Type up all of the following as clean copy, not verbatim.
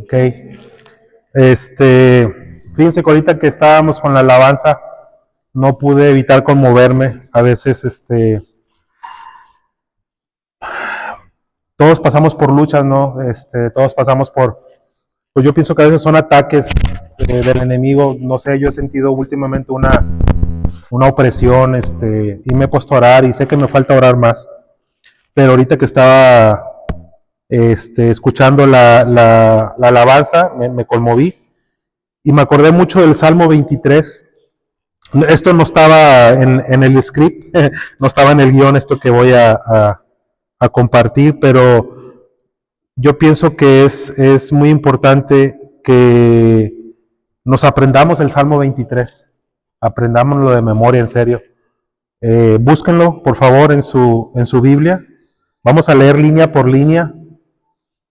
Ok. Fíjense que ahorita que estábamos con la alabanza, no pude evitar conmoverme. A veces, todos pasamos por luchas, ¿no? Todos pasamos por, pues yo pienso que a veces son ataques del enemigo. No sé, yo he sentido últimamente una opresión, y me he puesto a orar y sé que me falta orar más. Pero ahorita que estaba, escuchando la alabanza, me conmoví y me acordé mucho del Salmo 23. Esto no estaba en el script, no estaba en el guión esto que voy a compartir, pero yo pienso que es muy importante que nos aprendamos el Salmo 23, aprendámoslo de memoria, en serio. Búsquenlo, por favor, en su Biblia. Vamos a leer línea por línea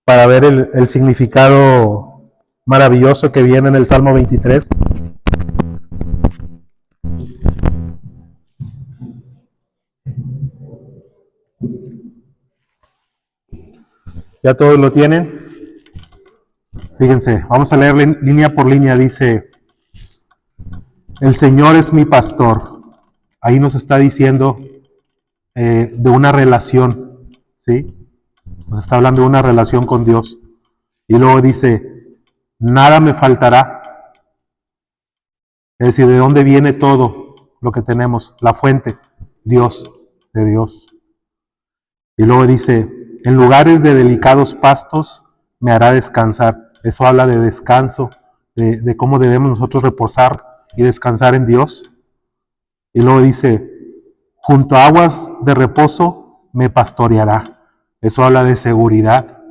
para ver el significado maravilloso que viene en el Salmo 23. ¿Ya todos lo tienen? Fíjense, vamos a leer línea por línea. Dice, el Señor es mi pastor. Ahí nos está diciendo de una relación, ¿sí? Nos está hablando de una relación con Dios. Y luego dice, nada me faltará. Es decir, ¿de dónde viene todo lo que tenemos? La fuente, Dios, de Dios. Y luego dice, en lugares de delicados pastos me hará descansar. Eso habla de descanso, de cómo debemos nosotros reposar y descansar en Dios. Y luego dice, junto a aguas de reposo me pastoreará. Eso habla de seguridad,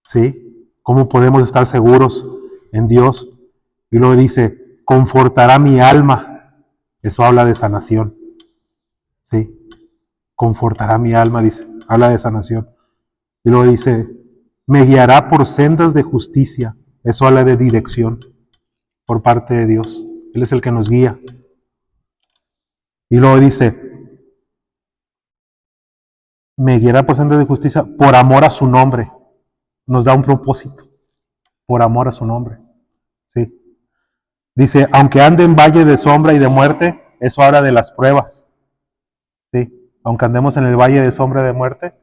¿sí? ¿Cómo podemos estar seguros en Dios? Y luego dice, confortará mi alma. Eso habla de sanación, ¿sí? Confortará mi alma, dice, habla de sanación. Y luego dice, me guiará por sendas de justicia. Eso habla de dirección por parte de Dios. Él es el que nos guía. Y luego dice, me guiará por sendas de justicia por amor a su nombre. Nos da un propósito, por amor a su nombre. ¿Sí? Dice, aunque ande en valle de sombra y de muerte, eso habla de las pruebas. ¿Sí? Aunque andemos en el valle de sombra y de muerte,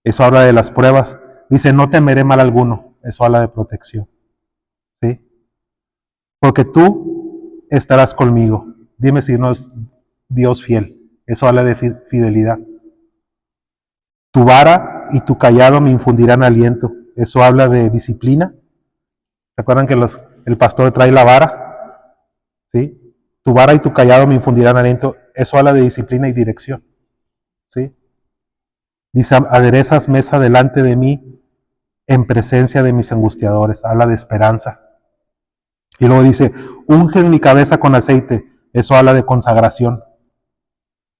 eso habla de las pruebas. Dice, no temeré mal alguno. Eso habla de protección. ¿Sí? Porque tú estarás conmigo. Dime si no es Dios fiel. Eso habla de fidelidad. Tu vara y tu callado me infundirán aliento. Eso habla de disciplina. ¿Se acuerdan que el pastor trae la vara? ¿Sí? Tu vara y tu callado me infundirán aliento. Eso habla de disciplina y dirección. ¿Sí? Dice, aderezas mesa delante de mí en presencia de mis angustiadores. Habla de esperanza. Y luego dice, unge mi cabeza con aceite. Eso habla de consagración.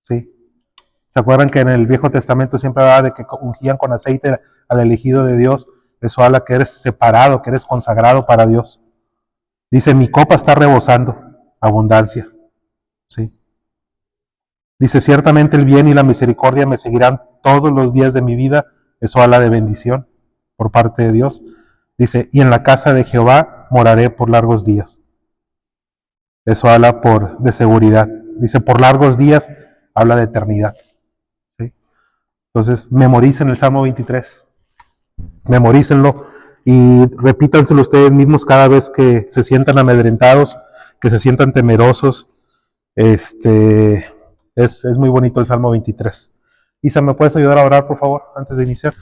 ¿Sí? ¿Se acuerdan que en el Viejo Testamento siempre hablaba de que ungían con aceite al elegido de Dios? Eso habla que eres separado, que eres consagrado para Dios. Dice, mi copa está rebosando, abundancia. ¿Sí? Dice, ciertamente el bien y la misericordia me seguirán todos los días de mi vida. Eso habla de bendición por parte de Dios. Dice, y en la casa de Jehová moraré por largos días. Eso habla de seguridad. Dice, por largos días, habla de eternidad. ¿Sí? Entonces, memoricen el Salmo 23. Memorícenlo y repítanselo ustedes mismos cada vez que se sientan amedrentados, que se sientan temerosos. Es muy bonito el Salmo 23. Isa, ¿me puedes ayudar a orar, por favor, antes de iniciar?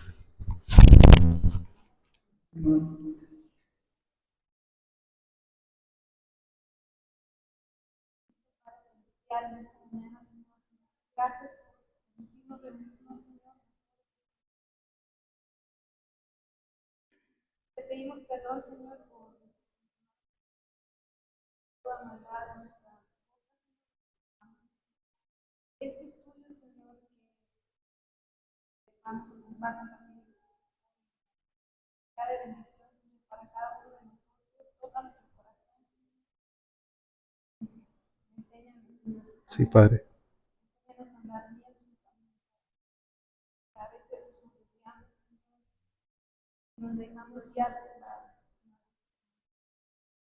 Sí, Padre.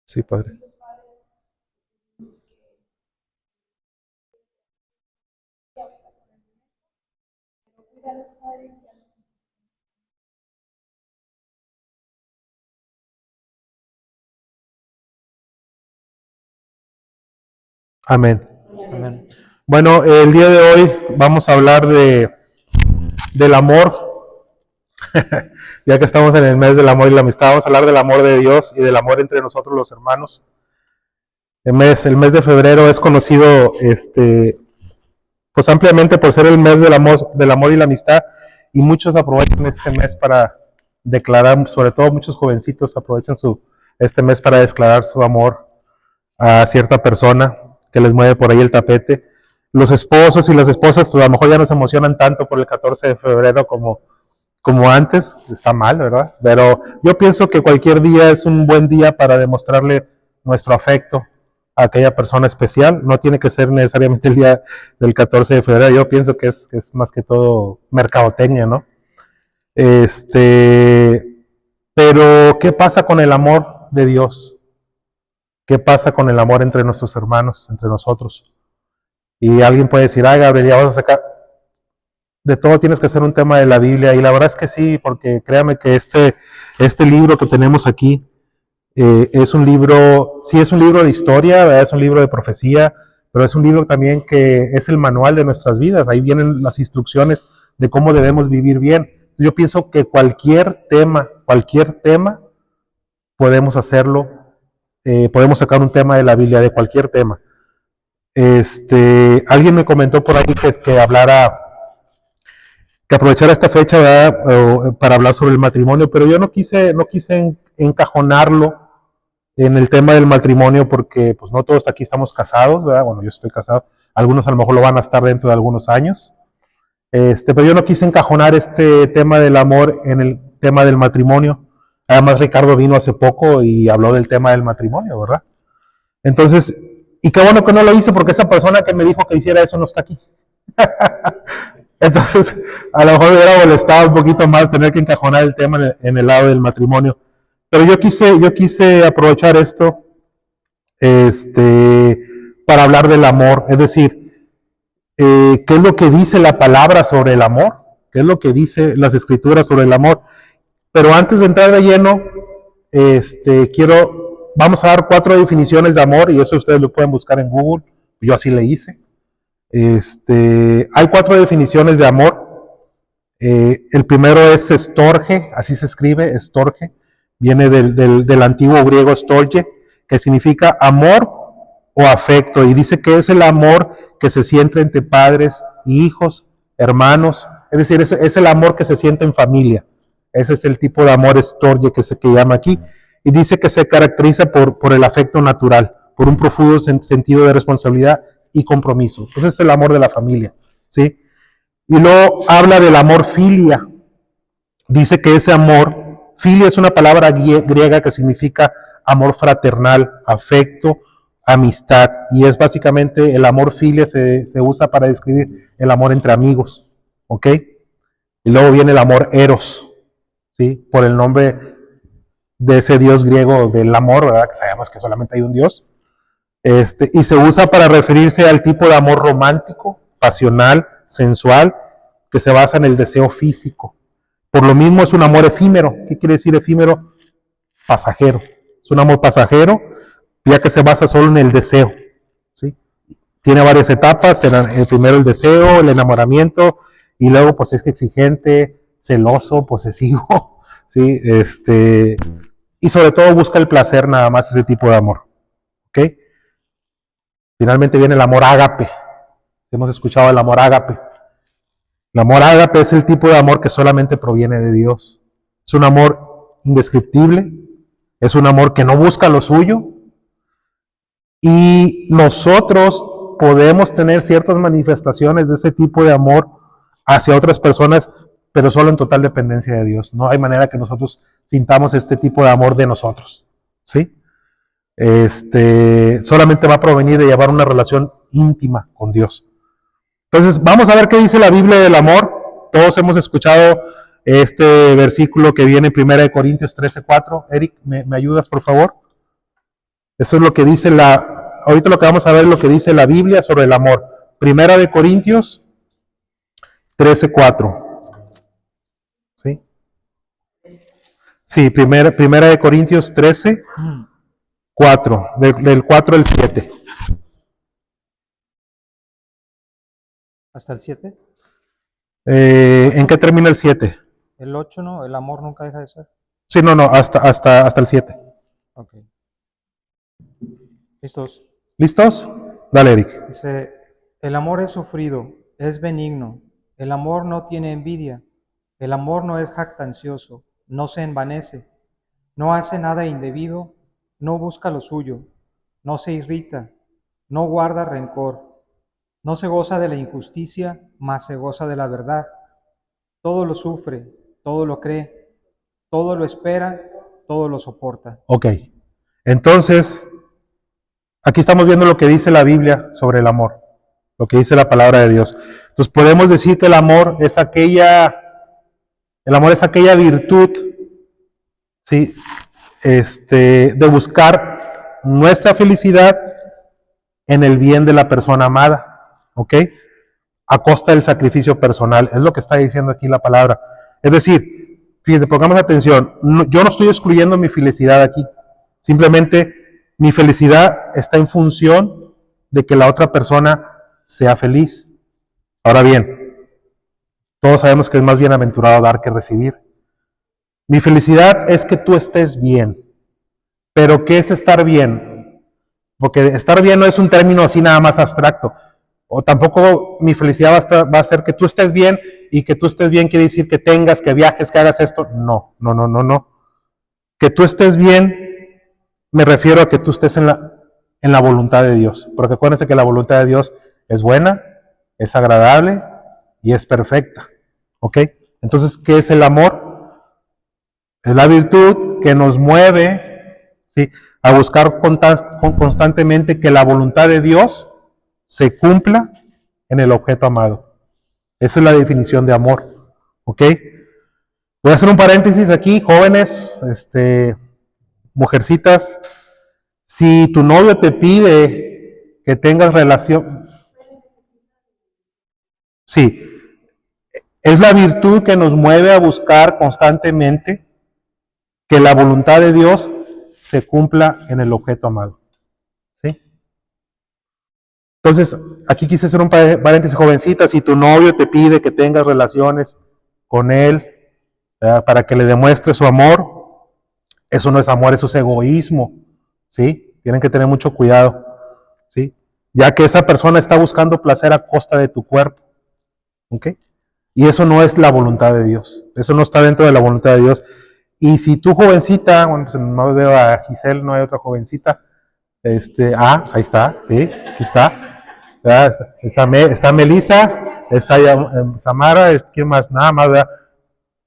Sí, Padre. Amén. Amén. Bueno, el día de hoy vamos a hablar del amor. Ya que estamos en el mes del amor y la amistad, vamos a hablar del amor de Dios y del amor entre nosotros los hermanos. El mes de febrero es conocido pues ampliamente por ser el mes del amor y la amistad, y muchos aprovechan este mes para declarar, sobre todo muchos jovencitos aprovechan este mes para declarar su amor a cierta persona que les mueve por ahí el tapete. Los esposos y las esposas pues a lo mejor ya no se emocionan tanto por el 14 de febrero como antes, está mal, ¿verdad? Pero yo pienso que cualquier día es un buen día para demostrarle nuestro afecto a aquella persona especial. No tiene que ser necesariamente el día del 14 de febrero. Yo pienso que es más que todo mercadotecnia, ¿no? Pero, ¿qué pasa con el amor de Dios? ¿Qué pasa con el amor entre nuestros hermanos, entre nosotros? Y alguien puede decir, ah, Gabriel, ya vas a sacar... De todo tienes que hacer un tema de la Biblia, y la verdad es que sí, porque créame que este libro que tenemos aquí es un libro, sí es un libro de historia, ¿verdad? Es un libro de profecía, pero es un libro también que es el manual de nuestras vidas. Ahí vienen las instrucciones de cómo debemos vivir bien. Yo pienso que cualquier tema, podemos hacerlo, podemos sacar un tema de la Biblia, de cualquier tema. Alguien me comentó por ahí que aprovechara esta fecha, ¿verdad? Para hablar sobre el matrimonio, pero yo no quise encajonarlo en el tema del matrimonio, porque pues no todos aquí estamos casados, ¿verdad? Bueno, yo estoy casado, algunos a lo mejor lo van a estar dentro de algunos años, pero yo no quise encajonar este tema del amor en el tema del matrimonio. Además, Ricardo vino hace poco y habló del tema del matrimonio, ¿verdad? Entonces, y qué bueno que no lo hice, porque esa persona que me dijo que hiciera eso no está aquí. Entonces, a lo mejor me hubiera molestado un poquito más tener que encajonar el tema en el lado del matrimonio. Pero yo quise aprovechar esto para hablar del amor. Es decir, ¿qué es lo que dice la palabra sobre el amor? ¿Qué es lo que dice las escrituras sobre el amor? Pero antes de entrar de lleno, vamos a dar 4 definiciones de amor, y eso ustedes lo pueden buscar en Google. Yo así le hice. Hay 4 definiciones de amor. El primero es estorge, así se escribe, estorge. Viene del antiguo griego storge, que significa amor o afecto, y dice que es el amor que se siente entre padres, hijos, hermanos, es decir, es el amor que se siente en familia. Ese es el tipo de amor storge que llama aquí, y dice que se caracteriza por el afecto natural, por un profundo sentido de responsabilidad y compromiso. Ese es el amor de la familia, ¿sí? Y luego habla del amor filia. Dice que ese amor, filia es una palabra griega que significa amor fraternal, afecto, amistad. Y es básicamente el amor filia se usa para describir el amor entre amigos. ¿Ok? Y luego viene el amor eros, ¿sí? Por el nombre de ese dios griego del amor, ¿verdad? Que sabemos que solamente hay un dios. Y se usa para referirse al tipo de amor romántico, pasional, sensual, que se basa en el deseo físico. Por lo mismo es un amor efímero. ¿Qué quiere decir efímero? Pasajero. Es un amor pasajero, ya que se basa solo en el deseo, ¿sí? Tiene varias etapas. Primero el deseo, el enamoramiento, y luego pues es exigente, celoso, posesivo, ¿sí? Y sobre todo busca el placer nada más, ese tipo de amor. ¿Ok? Finalmente viene el amor ágape. Hemos escuchado el amor ágape. El amor ágape es el tipo de amor que solamente proviene de Dios. Es un amor indescriptible, es un amor que no busca lo suyo, y nosotros podemos tener ciertas manifestaciones de ese tipo de amor hacia otras personas, pero solo en total dependencia de Dios. No hay manera que nosotros sintamos este tipo de amor de nosotros, ¿sí? Solamente va a provenir de llevar una relación íntima con Dios. Entonces, vamos a ver qué dice la Biblia del amor. Todos hemos escuchado este versículo que viene en 1 Corintios 13:4. Eric, ¿me ayudas, por favor? Eso es lo que dice ahorita lo que vamos a ver es lo que dice la Biblia sobre el amor. 1 Corintios 13:4. ¿Sí? Sí, primera de Corintios 13:4, del 4 al 7. ¿Hasta el 7? ¿En qué termina el 7? El 8 no, el amor nunca deja de ser. Sí, no, hasta el 7. Ok. ¿Listos? ¿Listos? Dale, Eric. Dice, el amor es sufrido, es benigno, el amor no tiene envidia, el amor no es jactancioso, no se envanece, no hace nada indebido, no busca lo suyo, no se irrita, no guarda rencor, no se goza de la injusticia, mas se goza de la verdad. Todo lo sufre, todo lo cree, todo lo espera, todo lo soporta. Ok. Entonces, aquí estamos viendo lo que dice la Biblia sobre el amor, lo que dice la palabra de Dios. Entonces podemos decir que el amor es aquella virtud, ¿sí? De buscar nuestra felicidad en el bien de la persona amada, ¿ok? A costa del sacrificio personal, es lo que está diciendo aquí la palabra. Es decir, fíjense, pongamos atención, yo no estoy excluyendo mi felicidad aquí, simplemente mi felicidad está en función de que la otra persona sea feliz. Ahora bien, todos sabemos que es más bienaventurado dar que recibir. Mi felicidad es que tú estés bien. Pero ¿qué es estar bien? Porque estar bien no es un término así nada más abstracto. O tampoco mi felicidad va a ser que tú estés bien, y que tú estés bien quiere decir que tengas, que viajes, que hagas esto. No. Que tú estés bien, me refiero a que tú estés en la voluntad de Dios. Porque acuérdense que la voluntad de Dios es buena, es agradable y es perfecta. ¿Ok? Entonces, ¿qué es el amor? Es la virtud que nos mueve, ¿sí?, a buscar constantemente que la voluntad de Dios se cumpla en el objeto amado. Esa es la definición de amor. ¿Ok? Voy a hacer un paréntesis aquí, jóvenes, mujercitas. Si tu novio te pide que tengas relación, sí, es la virtud que nos mueve a buscar constantemente que la voluntad de Dios se cumpla en el objeto amado. ¿Sí? Entonces, aquí quise hacer un paréntesis, jovencita. Si tu novio te pide que tengas relaciones con él, ¿verdad?, para que le demuestre su amor, eso no es amor, eso es egoísmo. ¿Sí? Tienen que tener mucho cuidado. ¿Sí? Ya que esa persona está buscando placer a costa de tu cuerpo. ¿Ok? Y eso no es la voluntad de Dios. Eso no está dentro de la voluntad de Dios. Y si tú, jovencita, bueno, pues no veo a Giselle, no hay otra jovencita. Pues ahí está, sí, aquí está. Está Melissa, está Samara, ¿quién más? Nada más, ¿verdad?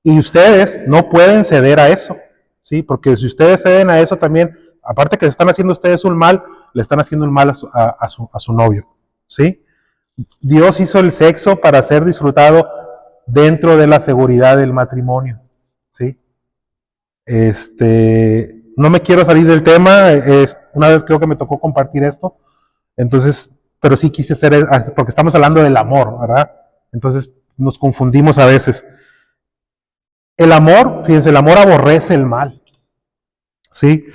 Y ustedes no pueden ceder a eso, ¿sí? Porque si ustedes ceden a eso también, aparte que se están haciendo ustedes un mal, le están haciendo un mal a su novio, ¿sí? Dios hizo el sexo para ser disfrutado dentro de la seguridad del matrimonio, ¿sí? No me quiero salir del tema, una vez creo que me tocó compartir esto, entonces, pero sí quise hacer, porque estamos hablando del amor, ¿verdad? Entonces nos confundimos a veces. El amor, fíjense, el amor aborrece el mal, ¿sí?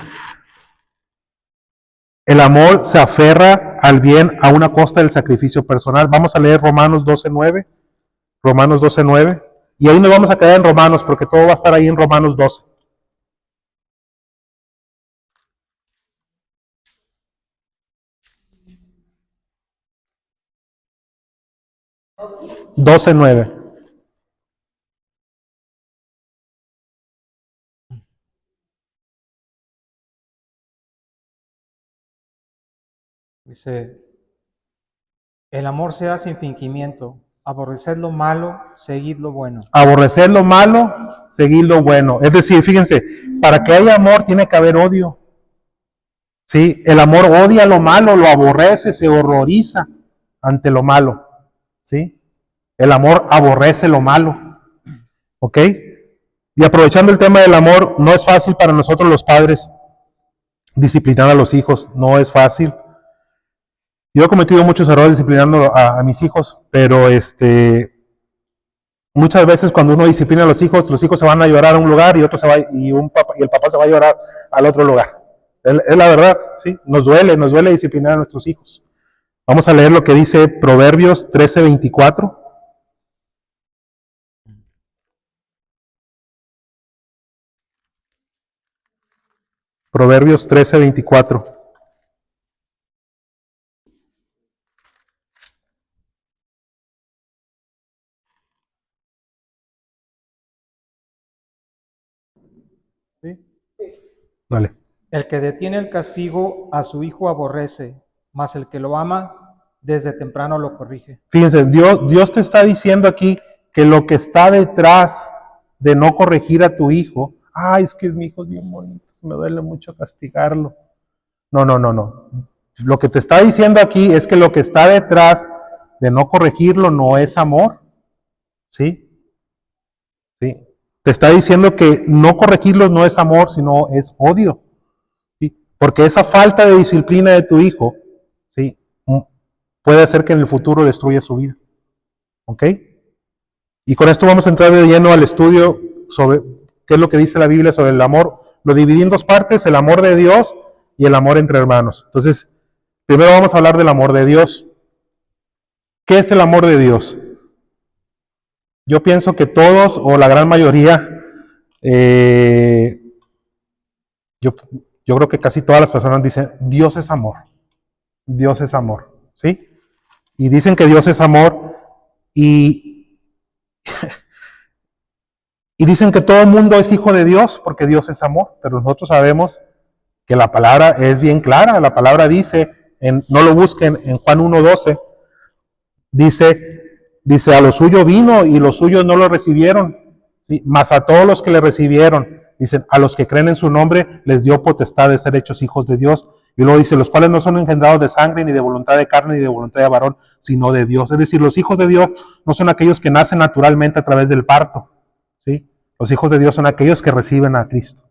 El amor se aferra al bien a una costa del sacrificio personal. Vamos a leer Romanos 12:9. Romanos 12:9. Y ahí nos vamos a quedar en Romanos, porque todo va a estar ahí en Romanos 12. (12:9). Dice, el amor sea sin fingimiento, aborreced lo malo, seguid lo bueno. Aborrecer lo malo, seguir lo bueno. Es decir, fíjense, para que haya amor tiene que haber odio. ¿Sí? El amor odia lo malo, lo aborrece, se horroriza ante lo malo. ¿Sí? El amor aborrece lo malo. ¿Ok? Y aprovechando el tema del amor, no es fácil para nosotros los padres disciplinar a los hijos, no es fácil. Yo he cometido muchos errores disciplinando a mis hijos, pero muchas veces cuando uno disciplina a los hijos se van a llorar a un lugar y otro se va y el papá se va a llorar al otro lugar. Es la verdad, sí, nos duele disciplinar a nuestros hijos. Vamos a leer lo que dice Proverbios 13:24. Proverbios 13:24. ¿Sí? Dale. El que detiene el castigo a su hijo aborrece, mas el que lo ama desde temprano lo corrige. Fíjense, Dios te está diciendo aquí que lo que está detrás de no corregir a tu hijo, ay, es que mi hijo es bien bonito, me duele mucho castigarlo. No. Lo que te está diciendo aquí es que lo que está detrás de no corregirlo no es amor, ¿sí? ¿Sí? Te está diciendo que no corregirlo no es amor, sino es odio, ¿sí? Porque esa falta de disciplina de tu hijo, ¿sí? Puede hacer que en el futuro destruya su vida, ¿ok? Y con esto vamos a entrar de lleno al estudio sobre qué es lo que dice la Biblia sobre el amor. Lo dividí en dos partes, el amor de Dios y el amor entre hermanos. Entonces, primero vamos a hablar del amor de Dios. ¿Qué es el amor de Dios? Yo pienso que todos o la gran mayoría, yo, yo creo que casi todas las personas dicen, Dios es amor, Dios es amor, ¿sí? Y dicen que Dios es amor y, y dicen que todo el mundo es hijo de Dios porque Dios es amor, pero nosotros sabemos que la palabra es bien clara, la palabra dice, no lo busquen, en Juan 1:12, dice, a lo suyo vino y los suyos no lo recibieron, ¿sí? Mas a todos los que le recibieron, dicen, a los que creen en su nombre, les dio potestad de ser hechos hijos de Dios. Y luego dice, los cuales no son engendrados de sangre, ni de voluntad de carne, ni de voluntad de varón, sino de Dios. Es decir, los hijos de Dios no son aquellos que nacen naturalmente a través del parto, ¿sí? Los hijos de Dios son aquellos que reciben a Cristo.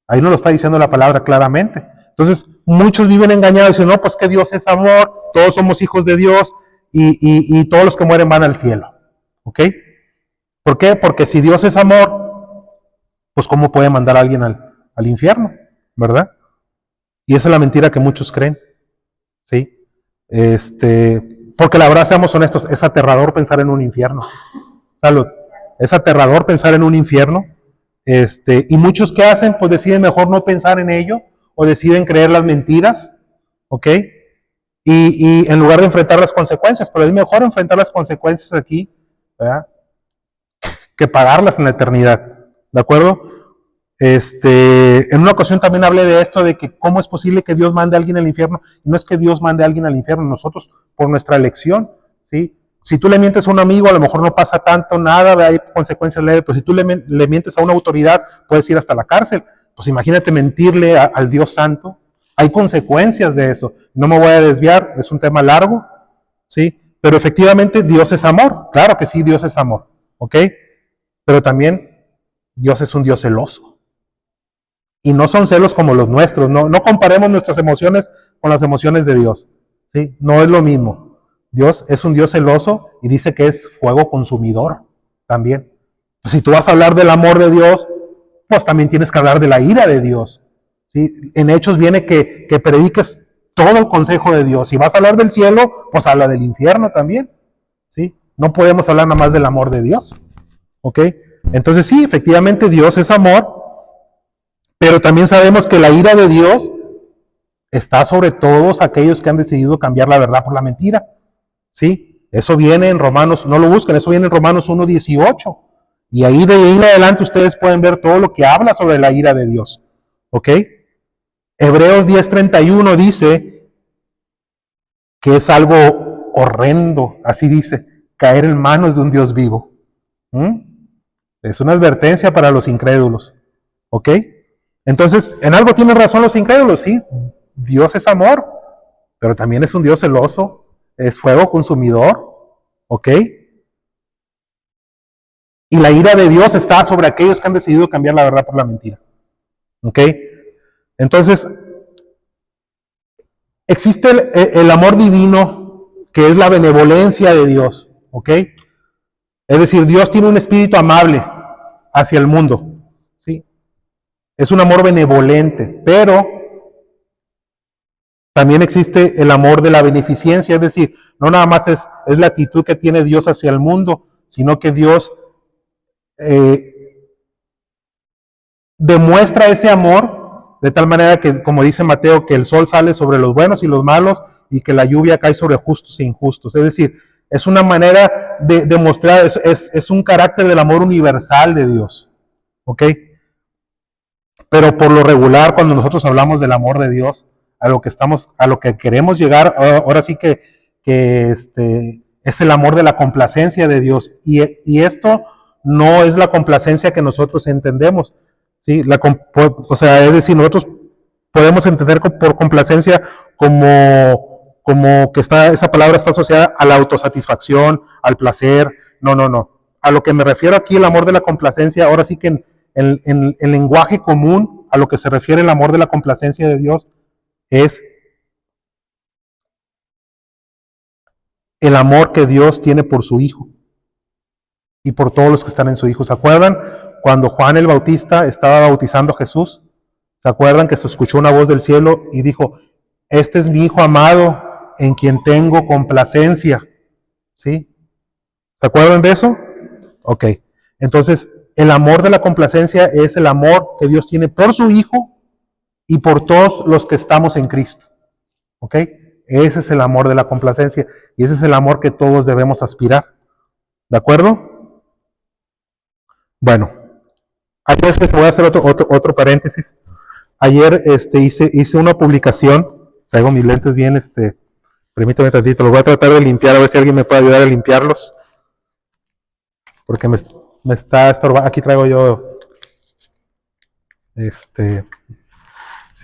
Ahí nos lo está diciendo la palabra claramente. Entonces, muchos viven engañados y dicen, no, pues que Dios es amor, todos somos hijos de Dios y todos los que mueren van al cielo. ¿Ok? ¿Por qué? Porque si Dios es amor, pues ¿cómo puede mandar a alguien al infierno? ¿Verdad? Y esa es la mentira que muchos creen. ¿Sí? Porque la verdad, seamos honestos, es aterrador pensar en un infierno. Salud. Es aterrador pensar en un infierno. Y muchos que hacen, pues deciden mejor no pensar en ello o deciden creer las mentiras, ¿ok? Y en lugar de enfrentar las consecuencias, pero es mejor enfrentar las consecuencias aquí, ¿verdad? Que pagarlas en la eternidad, ¿de acuerdo? En una ocasión también hablé de esto, de que cómo es posible que Dios mande a alguien al infierno. No es que Dios mande a alguien al infierno, nosotros por nuestra elección, ¿sí? Si tú le mientes a un amigo, a lo mejor no pasa tanto, nada, hay consecuencias leves, pero si tú le mientes a una autoridad, puedes ir hasta la cárcel. Pues imagínate mentirle al Dios Santo. Hay consecuencias de eso. No me voy a desviar, es un tema largo, ¿sí? Pero efectivamente Dios es amor. Claro que sí, Dios es amor, ¿ok? Pero también Dios es un Dios celoso. Y no son celos como los nuestros. No comparemos nuestras emociones con las emociones de Dios, ¿sí? No es lo mismo. Dios es un Dios celoso y dice que es fuego consumidor también. Si tú vas a hablar del amor de Dios, pues también tienes que hablar de la ira de Dios, ¿sí? En Hechos viene que prediques todo el consejo de Dios. Si vas a hablar del cielo, pues habla del infierno también, ¿sí? No podemos hablar nada más del amor de Dios, ¿ok? Entonces sí, efectivamente Dios es amor, pero también sabemos que la ira de Dios está sobre todos aquellos que han decidido cambiar la verdad por la mentira, ¿sí? Eso viene en Romanos, no lo busquen, eso viene en Romanos 1:18. Y ahí de ahí en adelante ustedes pueden ver todo lo que habla sobre la ira de Dios, ¿ok? Hebreos 10:31 dice que es algo horrendo, así dice, caer en manos de un Dios vivo. ¿Mm? Es una advertencia para los incrédulos, ¿ok? Entonces, en algo tienen razón los incrédulos, sí, Dios es amor, pero también es un Dios celoso, es fuego consumidor, ¿ok? Y la ira de Dios está sobre aquellos que han decidido cambiar la verdad por la mentira. ¿Ok? Entonces, existe el amor divino, que es la benevolencia de Dios. ¿Ok? Es decir, Dios tiene un espíritu amable hacia el mundo. ¿Sí? Es un amor benevolente, pero también existe el amor de la beneficencia, es decir, no nada más es la actitud que tiene Dios hacia el mundo, sino que Dios demuestra ese amor de tal manera que, como dice Mateo, que el sol sale sobre los buenos y los malos y que la lluvia cae sobre justos e injustos. Es decir, es una manera de demostrar, es un carácter del amor universal de Dios. ¿Ok? Pero por lo regular, cuando nosotros hablamos del amor de Dios, a lo que queremos llegar, ahora sí que es el amor de la complacencia de Dios. Y esto no es la complacencia que nosotros entendemos. ¿Sí? O sea, es decir, nosotros podemos entender por complacencia como que esa palabra está asociada a la autosatisfacción, al placer. No. A lo que me refiero aquí, el amor de la complacencia, ahora sí que en el lenguaje común, a lo que se refiere el amor de la complacencia de Dios, es el amor que Dios tiene por su Hijo y por todos los que están en su Hijo. ¿Se acuerdan cuando Juan el Bautista estaba bautizando a Jesús? ¿Se acuerdan que se escuchó una voz del cielo y dijo, este es mi Hijo amado en quien tengo complacencia? ¿Sí? ¿Se acuerdan de eso? Ok. Entonces, el amor de la complacencia es el amor que Dios tiene por su Hijo y por todos los que estamos en Cristo. ¿Ok? Ese es el amor de la complacencia y ese es el amor que todos debemos aspirar. ¿De acuerdo? Bueno, ayer voy a hacer otro paréntesis. Ayer hice una publicación, traigo mis lentes bien, permítame tantito, los voy a tratar de limpiar, a ver si alguien me puede ayudar a limpiarlos, porque me está estorbando. Aquí traigo yo, si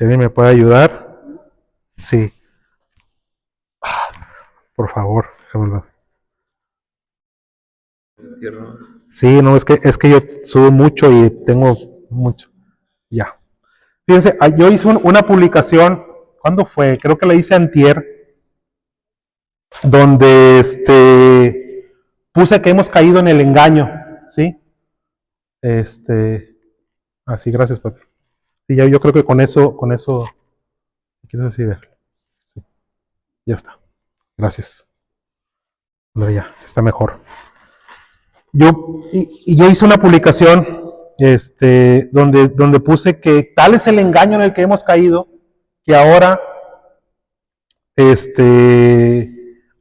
alguien me puede ayudar, sí, por favor, déjame. Sí, no, es que yo subo mucho y tengo mucho, ya. Fíjense, yo hice una publicación, ¿cuándo fue? Creo que la hice antier, donde puse que hemos caído en el engaño, ¿sí? Así, gracias, papi. Sí, yo creo que con eso, si quieres así, sí, ya está. Gracias. No, ya, está mejor. Yo hice una publicación, donde puse que tal es el engaño en el que hemos caído, que ahora,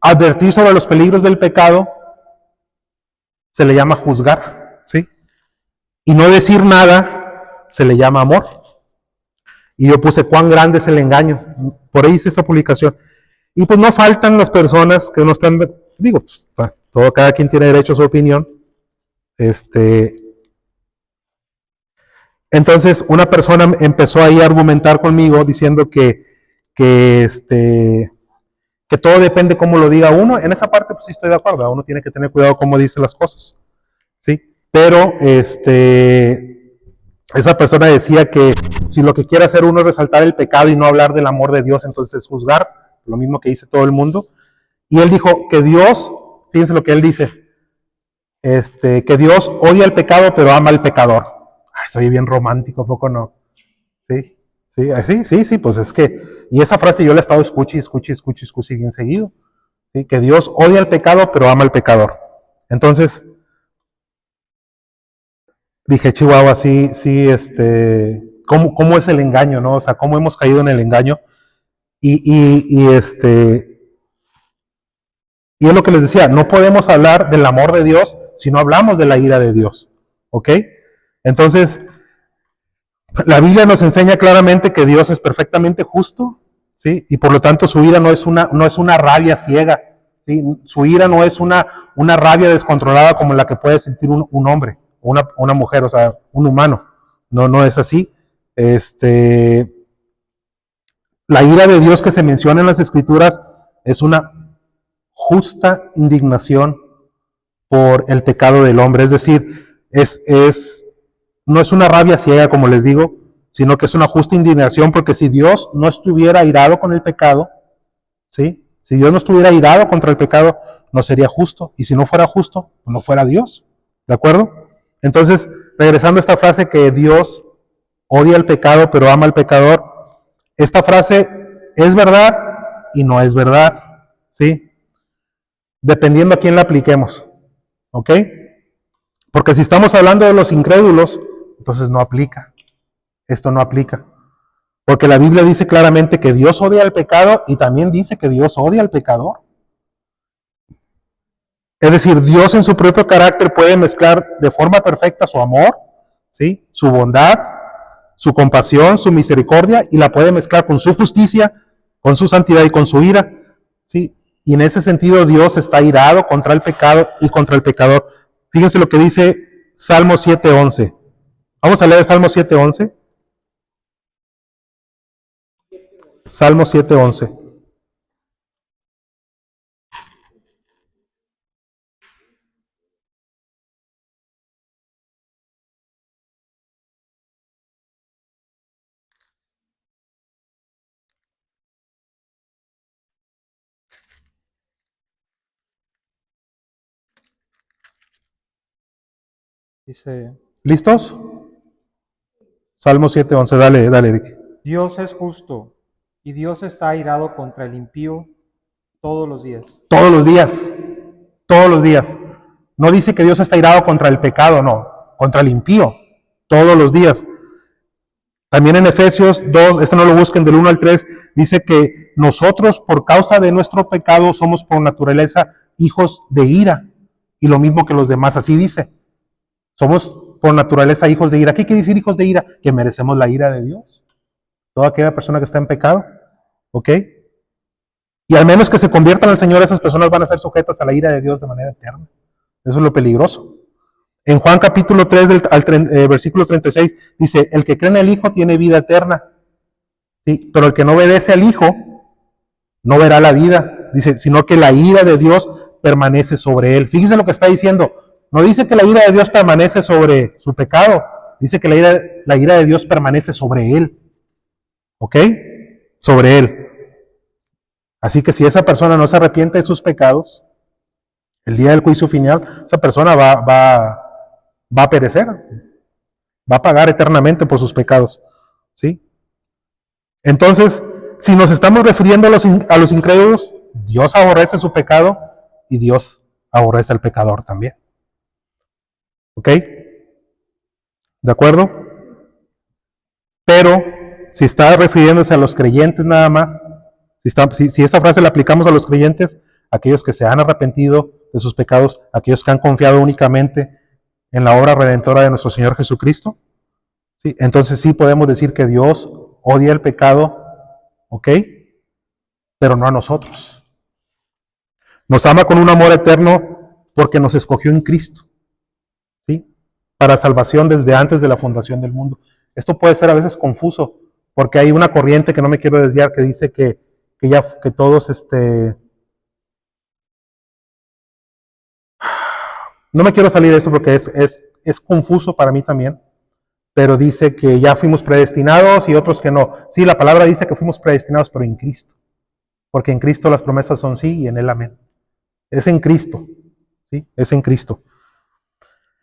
advertir sobre los peligros del pecado se le llama juzgar, ¿sí? Y no decir nada se le llama amor. Y yo puse cuán grande es el engaño. Por ahí hice esa publicación. Y pues no faltan las personas que no están, digo, pues, cada quien tiene derecho a su opinión. Entonces una persona empezó ahí a argumentar conmigo diciendo que todo depende cómo lo diga uno. En esa parte pues sí estoy de acuerdo, uno tiene que tener cuidado cómo dice las cosas, ¿sí? Pero esa persona decía que si lo que quiere hacer uno es resaltar el pecado y no hablar del amor de Dios, entonces es juzgar, lo mismo que dice todo el mundo. Y él dijo que Dios, fíjense lo que él dice, que Dios odia el pecado pero ama al pecador. Ay, soy bien romántico, ¿poco no? Sí, pues es que, y esa frase yo la he estado escuche bien seguido, ¿sí? Que Dios odia el pecado pero ama al pecador. Entonces, dije, Chihuahua, sí, ¿cómo es el engaño, no? O sea, ¿cómo hemos caído en el engaño? Y es lo que les decía, no podemos hablar del amor de Dios si no hablamos de la ira de Dios, ¿ok? Entonces, la Biblia nos enseña claramente que Dios es perfectamente justo, ¿sí? Y por lo tanto su ira no es una rabia ciega, ¿sí? Su ira no es una rabia descontrolada como la que puede sentir un hombre, una mujer, o sea, un humano. No es así. La ira de Dios que se menciona en las Escrituras es una justa indignación por el pecado del hombre. Es decir, no es una rabia ciega, como les digo, sino que es una justa indignación, porque si Dios no estuviera airado con el pecado, ¿sí? Si Dios no estuviera airado contra el pecado, no sería justo. Y si no fuera justo, no fuera Dios. ¿De acuerdo? Entonces, regresando a esta frase que Dios odia el pecado, pero ama al pecador, esta frase es verdad y no es verdad, ¿sí? Dependiendo a quién la apliquemos, ¿ok? Porque si estamos hablando de los incrédulos, entonces no aplica. Esto no aplica. Porque la Biblia dice claramente que Dios odia al pecado y también dice que Dios odia al pecador. Es decir, Dios en su propio carácter puede mezclar de forma perfecta su amor, ¿sí? Su bondad, su compasión, su misericordia, y la puede mezclar con su justicia, con su santidad y con su ira, ¿sí? Y en ese sentido Dios está irado contra el pecado y contra el pecador. Fíjense lo que dice Salmo 7:11. Vamos a leer Salmo 7:11. Salmo 7:11. Dice, ¿Listos? Salmo 7:11. Dale, dale, Vicky. Dios es justo y Dios está airado contra el impío todos los días. Todos los días. Todos los días. No dice que Dios está irado contra el pecado, no. Contra el impío. Todos los días. También en Efesios 2, esto no lo busquen, del 1 al 3, dice que nosotros por causa de nuestro pecado somos por naturaleza hijos de ira. Y lo mismo que los demás, así dice. Somos por naturaleza hijos de ira. ¿Qué quiere decir hijos de ira? Que merecemos la ira de Dios. Toda aquella persona que está en pecado. ¿Ok? Y al menos que se conviertan al Señor, esas personas van a ser sujetas a la ira de Dios de manera eterna. Eso es lo peligroso. En Juan capítulo 3, versículo 36, dice, el que cree en el Hijo tiene vida eterna, ¿sí? Pero el que no obedece al Hijo no verá la vida, dice, sino que la ira de Dios permanece sobre él. Fíjense lo que está diciendo. No dice que la ira de Dios permanece sobre su pecado, dice que la ira de Dios permanece sobre él. ¿Ok? Sobre él. Así que si esa persona no se arrepiente de sus pecados, el día del juicio final, esa persona va a perecer, va a pagar eternamente por sus pecados, ¿sí? Entonces, si nos estamos refiriendo a los incrédulos, Dios aborrece su pecado y Dios aborrece al pecador también. ¿Ok? ¿De acuerdo? Pero, si está refiriéndose a los creyentes nada más, si esa frase la aplicamos a los creyentes, aquellos que se han arrepentido de sus pecados, aquellos que han confiado únicamente en la obra redentora de nuestro Señor Jesucristo, ¿sí? Entonces sí podemos decir que Dios odia el pecado, ¿ok? Pero no a nosotros. Nos ama con un amor eterno porque nos escogió en Cristo, ¿sí? Para salvación desde antes de la fundación del mundo. Esto puede ser a veces confuso, porque hay una corriente que no me quiero desviar que dice que todos, no me quiero salir de esto porque es confuso para mí también, pero dice que ya fuimos predestinados y otros que no. Sí, la palabra dice que fuimos predestinados, pero en Cristo, porque en Cristo las promesas son sí y en Él amén. Es en Cristo, ¿sí? Es en Cristo.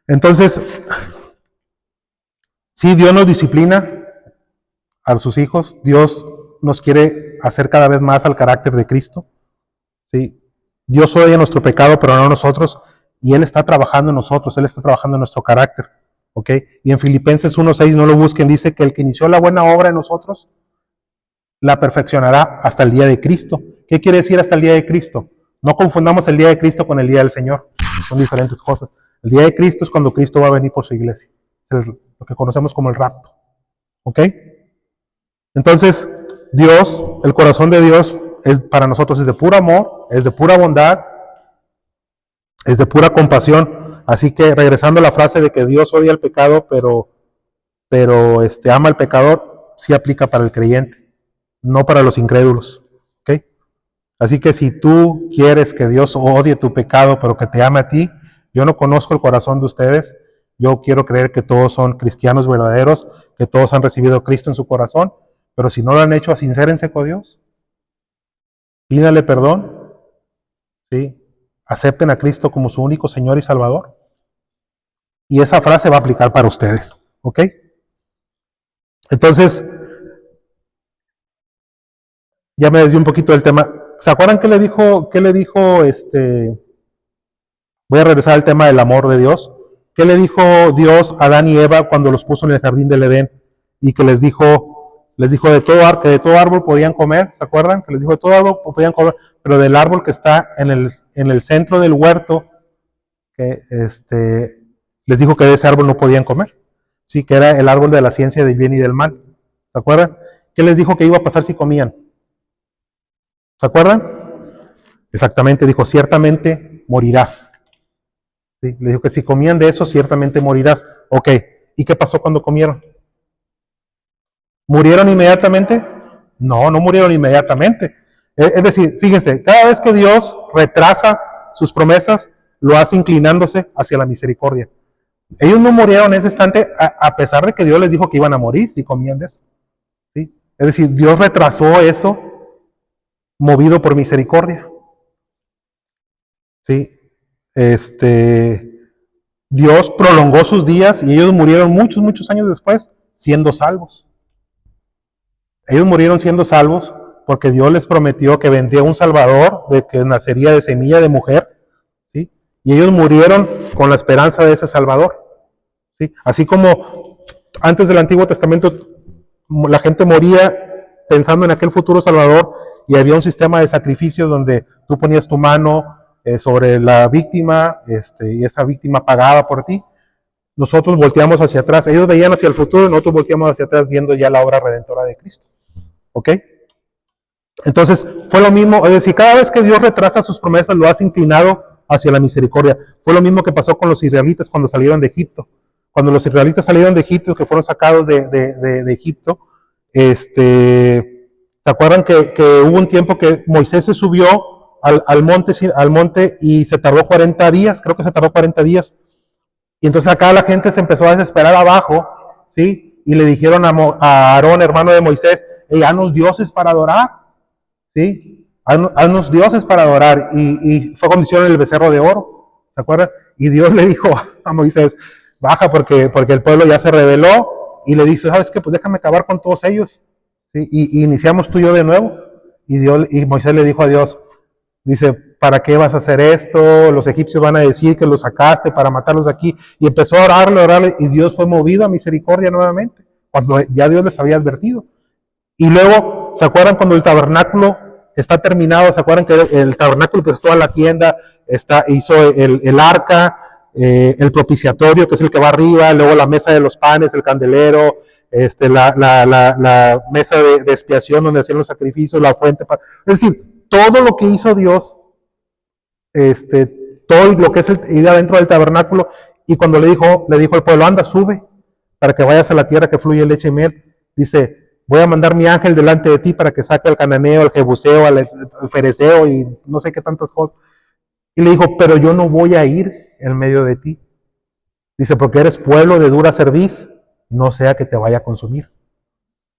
Entonces, sí, Dios nos disciplina a sus hijos, Dios nos quiere hacer cada vez más al carácter de Cristo, ¿sí? Dios odia nuestro pecado, pero no nosotros, y Él está trabajando en nosotros, Él está trabajando en nuestro carácter, ¿ok? Y en Filipenses 1:6, no lo busquen, dice que el que inició la buena obra en nosotros, la perfeccionará hasta el día de Cristo. ¿Qué quiere decir hasta el día de Cristo? No confundamos el día de Cristo con el día del Señor, son diferentes cosas. El día de Cristo es cuando Cristo va a venir por su iglesia, es lo que conocemos como el rapto, ¿ok? Entonces, Dios, el corazón de Dios para nosotros es de puro amor, es de pura bondad, es de pura compasión. Así que regresando a la frase de que Dios odia el pecado, pero ama al pecador, sí aplica para el creyente, no para los incrédulos. ¿Okay? Así que si tú quieres que Dios odie tu pecado, pero que te ame a ti, yo no conozco el corazón de ustedes. Yo quiero creer que todos son cristianos verdaderos, que todos han recibido a Cristo en su corazón, pero si no lo han hecho, sincérense con Dios. Pídale perdón, ¿sí? Acepten a Cristo como su único Señor y Salvador. Y esa frase va a aplicar para ustedes, ¿ok? Entonces, ya me desvié un poquito del tema. ¿Se acuerdan qué le dijo, voy a regresar al tema del amor de Dios? ¿Qué le dijo Dios a Adán y Eva cuando los puso en el jardín del Edén? Y que les dijo que de todo árbol podían comer, ¿se acuerdan? Que les dijo de todo árbol podían comer, pero del árbol que está en el centro del huerto, que les dijo que de ese árbol no podían comer. Sí, que era el árbol de la ciencia del bien y del mal. ¿Se acuerdan? ¿Qué les dijo que iba a pasar si comían? ¿Se acuerdan? Exactamente, dijo, ciertamente morirás. ¿Sí? Le dijo que si comían de eso, ciertamente morirás. Ok, ¿y qué pasó cuando comieron? ¿Murieron inmediatamente? No, no murieron inmediatamente. Es decir, fíjense, cada vez que Dios retrasa sus promesas, lo hace inclinándose hacia la misericordia. Ellos no murieron en ese instante, a pesar de que Dios les dijo que iban a morir si comían de eso. ¿Sí? Es decir, Dios retrasó eso movido por misericordia. ¿Sí? Dios prolongó sus días y ellos murieron muchos, muchos años después siendo salvos. Ellos murieron siendo salvos porque Dios les prometió que vendría un Salvador, de que nacería de semilla de mujer, ¿sí? Y ellos murieron con la esperanza de ese Salvador, ¿sí? Así como antes del Antiguo Testamento la gente moría pensando en aquel futuro Salvador y había un sistema de sacrificios donde tú ponías tu mano sobre la víctima y esa víctima pagaba por ti. Nosotros volteamos hacia atrás, ellos veían hacia el futuro y nosotros volteamos hacia atrás viendo ya la obra redentora de Cristo. ¿Ok? Entonces, fue lo mismo, es decir, cada vez que Dios retrasa sus promesas, lo hace inclinado hacia la misericordia. Fue lo mismo que pasó con los israelitas cuando salieron de Egipto. Cuando los israelitas salieron de Egipto, que fueron sacados de Egipto, ¿se acuerdan que hubo un tiempo que Moisés se subió al monte y se tardó 40 días? Creo que se tardó 40 días. Y entonces acá la gente se empezó a desesperar abajo, ¿sí? Y le dijeron a Aarón, hermano de Moisés, hey, haznos dioses para adorar, ¿sí? Haznos dioses para adorar. Y fue cuando hicieron el becerro de oro, ¿se acuerdan? Y Dios le dijo a Moisés, baja porque el pueblo ya se rebeló. Y le dice, ¿sabes qué? Pues déjame acabar con todos ellos. ¿Sí? Y iniciamos tú y yo de nuevo. Y Moisés le dijo a Dios, dice, ¿para qué vas a hacer esto? Los egipcios van a decir que los sacaste para matarlos aquí. Y empezó a orarle, y Dios fue movido a misericordia nuevamente, cuando ya Dios les había advertido. Y luego, ¿se acuerdan cuando el tabernáculo está terminado? ¿Se acuerdan que el tabernáculo pues toda la tienda, hizo el arca, el propiciatorio, que es el que va arriba, luego la mesa de los panes, el candelero, la mesa de expiación donde hacían los sacrificios, la fuente? Es decir, todo lo que hizo Dios, todo lo que es ir adentro del tabernáculo, y cuando le dijo al pueblo, anda, sube, para que vayas a la tierra que fluye leche y miel, dice, voy a mandar mi ángel delante de ti para que saque al cananeo, al jebuseo, al fereceo y no sé qué tantas cosas. Y le dijo, pero yo no voy a ir en medio de ti. Dice, porque eres pueblo de dura cerviz, no sea que te vaya a consumir.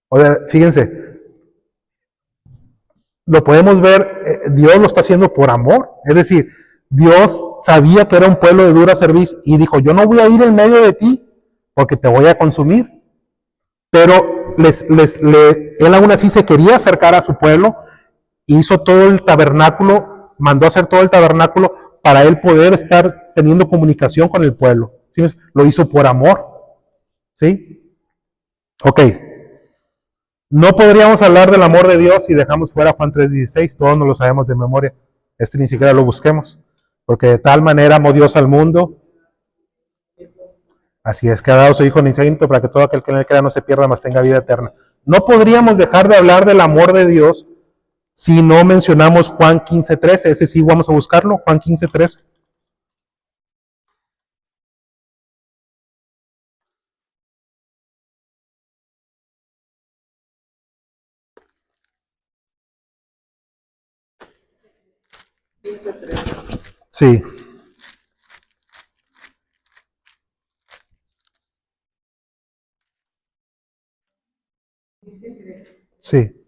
O sea, fíjense, lo podemos ver, Dios lo está haciendo por amor. Es decir, Dios sabía que era un pueblo de dura cerviz y dijo, yo no voy a ir en medio de ti porque te voy a consumir. Pero él aún así se quería acercar a su pueblo, hizo todo el tabernáculo, mandó a hacer todo el tabernáculo para él poder estar teniendo comunicación con el pueblo. ¿Sí? Lo hizo por amor. ¿Sí? Ok. No podríamos hablar del amor de Dios si dejamos fuera Juan 3:16, todos nos lo sabemos de memoria. Ni siquiera lo busquemos. Porque de tal manera amó Dios al mundo. Así es, que ha dado su Hijo unigénito para que todo aquel que en él crea no se pierda, mas tenga vida eterna. No podríamos dejar de hablar del amor de Dios si no mencionamos Juan 15:13. Ese sí vamos a buscarlo, Juan 15:13. Sí. Sí.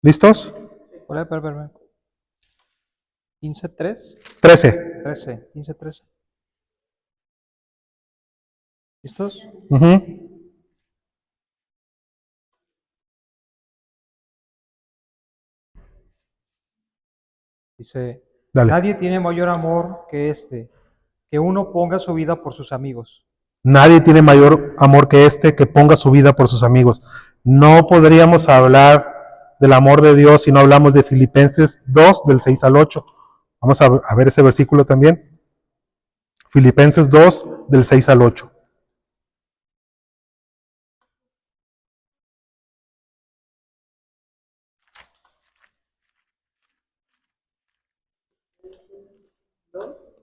¿Listos? Espera. 15:3. 13. 13. 15:13. ¿Listos? Ujú. Dice, Dale. nadie tiene mayor amor que que uno ponga su vida por sus amigos. Nadie tiene mayor amor que este que ponga su vida por sus amigos. No podríamos hablar del amor de Dios si no hablamos de Filipenses 2, del 6 al 8. Vamos a ver ese versículo también. Filipenses 2, del 6 al 8.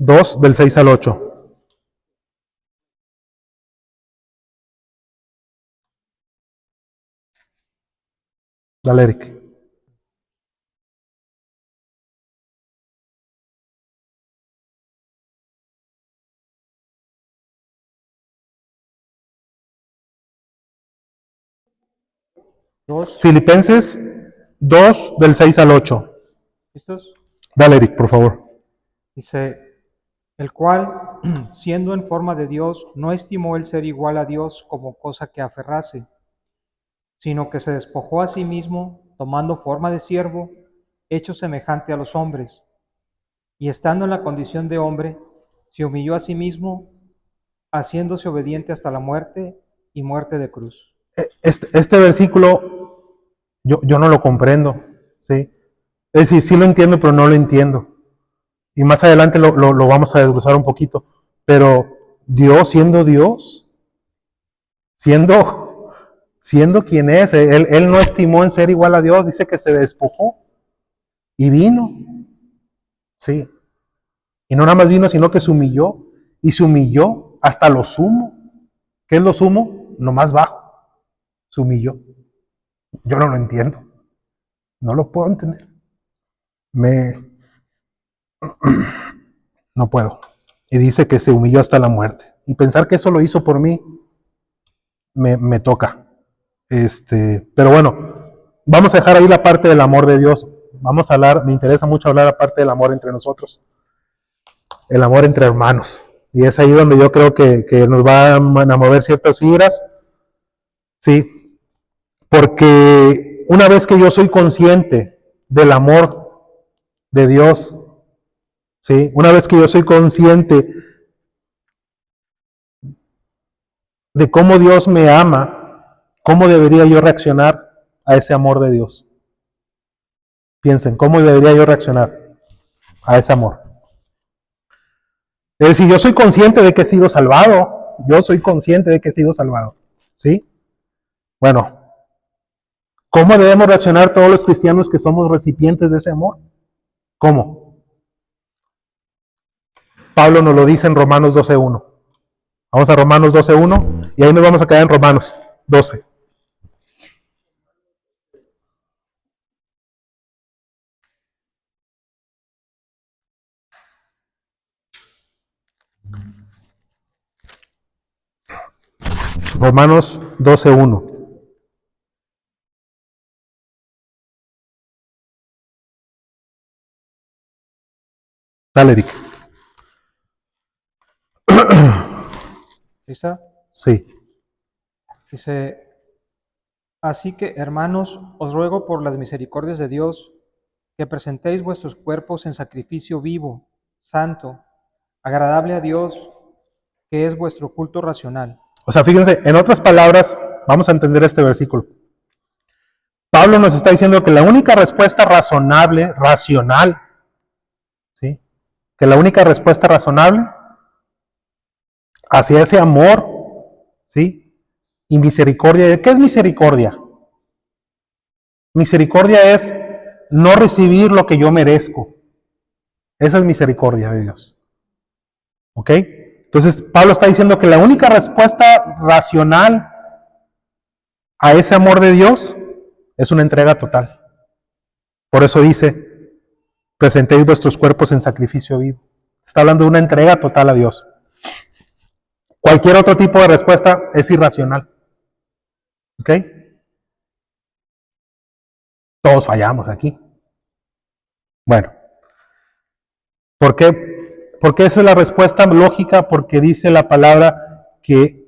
Dos del 6 al 8. Dale, Eric. Dos. Filipenses 2, del 6 al 8. ¿Listos? Dale, Eric, por favor. Dice, el cual, siendo en forma de Dios, no estimó el ser igual a Dios como cosa que aferrase, sino que se despojó a sí mismo, tomando forma de siervo, hecho semejante a los hombres, y estando en la condición de hombre, se humilló a sí mismo, haciéndose obediente hasta la muerte y muerte de cruz. Este versículo yo no lo comprendo, ¿sí? Es decir, sí lo entiendo, pero no lo entiendo. Y más adelante lo vamos a desglosar un poquito. Pero Dios, siendo quien es, él no estimó en ser igual a Dios, dice que se despojó y vino, ¿sí? Y no nada más vino, sino que se humilló, y se humilló hasta lo sumo. ¿Qué es lo sumo? Lo más bajo. Se humilló. Yo no lo entiendo. No lo puedo entender. No puedo. Y dice que se humilló hasta la muerte. Y pensar que eso lo hizo por mí, me toca. Pero bueno, vamos a dejar ahí la parte del amor de Dios. Vamos a hablar, me interesa mucho hablar la parte del amor entre nosotros. El amor entre hermanos. Y es ahí donde yo creo que nos van a mover ciertas fibras. Sí, porque una vez que yo soy consciente del amor de Dios, ¿sí? Una vez que yo soy consciente de cómo Dios me ama, ¿cómo debería yo reaccionar a ese amor de Dios? Piensen, ¿cómo debería yo reaccionar a ese amor? Es decir, yo soy consciente de que he sido salvado, yo soy consciente de que he sido salvado, ¿sí? Bueno, ¿cómo debemos reaccionar todos los cristianos que somos recipientes de ese amor? ¿Cómo? Pablo nos lo dice en Romanos 12.1. Vamos a Romanos 12.1 y ahí nos vamos a quedar en Romanos 12. Romanos 12.1. Dale, Eric. ¿Lista? Sí. Dice, así que, hermanos, os ruego por las misericordias de Dios que presentéis vuestros cuerpos en sacrificio vivo, santo, agradable a Dios, que es vuestro culto racional. O sea, fíjense, en otras palabras, vamos a entender este versículo. Pablo nos está diciendo que la única respuesta razonable, racional, ¿sí? Que la única respuesta razonable hacia ese amor, ¿sí? Y misericordia. ¿Qué es misericordia? Misericordia es no recibir lo que yo merezco. Esa es misericordia de Dios. ¿Ok? Entonces, Pablo está diciendo que la única respuesta racional a ese amor de Dios es una entrega total. Por eso dice, presentéis vuestros cuerpos en sacrificio vivo. Está hablando de una entrega total a Dios. Cualquier otro tipo de respuesta es irracional. ¿Ok? Todos fallamos aquí. Bueno, ¿por qué? Porque esa es la respuesta lógica, porque dice la palabra que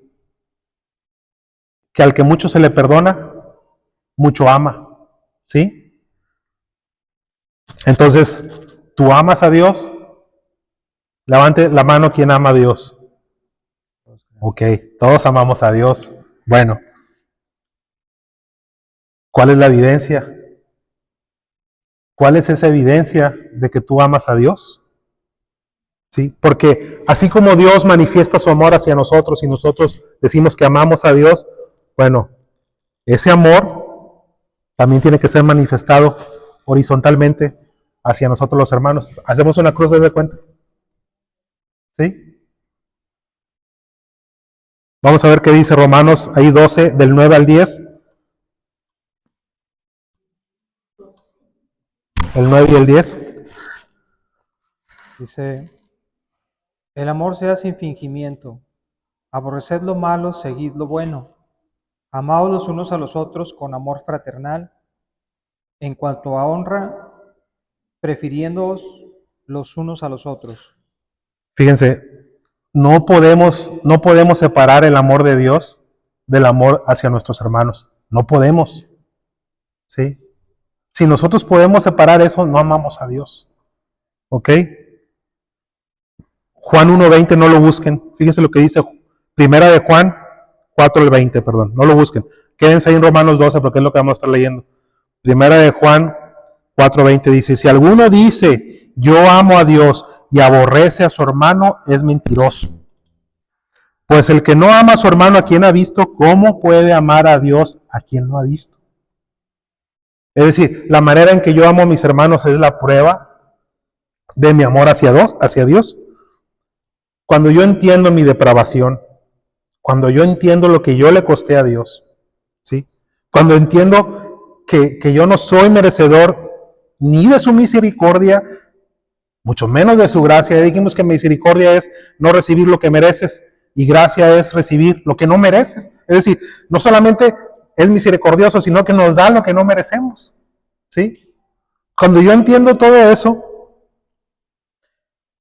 al que mucho se le perdona, mucho ama. ¿Sí? Entonces, ¿tú amas a Dios? Levante la mano quien ama a Dios. Ok, todos amamos a Dios. Bueno, ¿cuál es la evidencia? ¿Cuál es esa evidencia de que tú amas a Dios? ¿Sí? Porque así como Dios manifiesta su amor hacia nosotros y nosotros decimos que amamos a Dios, bueno, ese amor también tiene que ser manifestado horizontalmente hacia nosotros los hermanos. Hacemos una cruz de cuenta. ¿Sí? Vamos a ver qué dice Romanos, ahí 12, del 9 al 10. El 9 y el 10. Dice, el amor sea sin fingimiento, aborreced lo malo, seguid lo bueno, amaos los unos a los otros con amor fraternal, en cuanto a honra, prefiriéndoos los unos a los otros. Fíjense, no podemos separar el amor de Dios del amor hacia nuestros hermanos. No podemos. ¿Sí? Si nosotros podemos separar eso, no amamos a Dios. ¿Ok? Juan 1:20, no lo busquen. Fíjense lo que dice Primera de Juan 4:20, perdón. No lo busquen. Quédense ahí en Romanos 12 porque es lo que vamos a estar leyendo. Primera de Juan 4:20 dice, si alguno dice, yo amo a Dios y aborrece a su hermano, es mentiroso. Pues el que no ama a su hermano a quien ha visto, ¿cómo puede amar a Dios a quien no ha visto? Es decir, la manera en que yo amo a mis hermanos es la prueba de mi amor hacia Dios. Cuando yo entiendo mi depravación, cuando yo entiendo lo que yo le costé a Dios, ¿sí? Cuando entiendo que yo no soy merecedor ni de su misericordia, mucho menos de su gracia. Ya dijimos que misericordia es no recibir lo que mereces y gracia es recibir lo que no mereces. Es decir, no solamente es misericordioso, sino que nos da lo que no merecemos. ¿Sí? Cuando yo entiendo todo eso,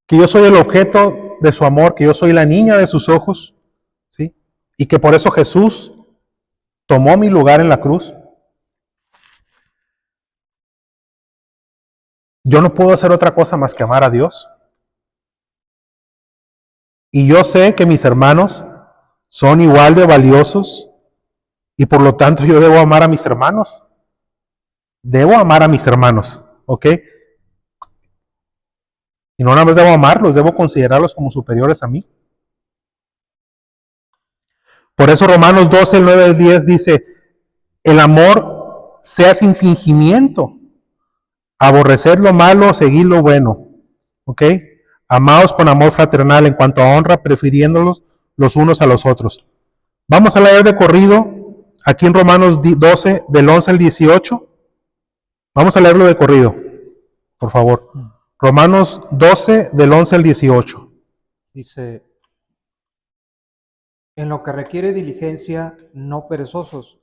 que yo soy el objeto de su amor, que yo soy la niña de sus ojos, ¿sí? Y que por eso Jesús tomó mi lugar en la cruz, yo no puedo hacer otra cosa más que amar a Dios. Y yo sé que mis hermanos son igual de valiosos y por lo tanto yo debo amar a mis hermanos. Debo amar a mis hermanos, ¿ok? Y no nada más debo amarlos, debo considerarlos como superiores a mí. Por eso Romanos 12, el 9 al 10 dice, el amor sea sin fingimiento, aborrecer lo malo, seguir lo bueno, ¿ok? Amaos con amor fraternal en cuanto a honra, prefiriéndolos los unos a los otros. Vamos a leer de corrido aquí en Romanos 12, del 11 al 18. Vamos a leerlo de corrido, por favor. Romanos 12, del 11 al 18. Dice, en lo que requiere diligencia, no perezosos,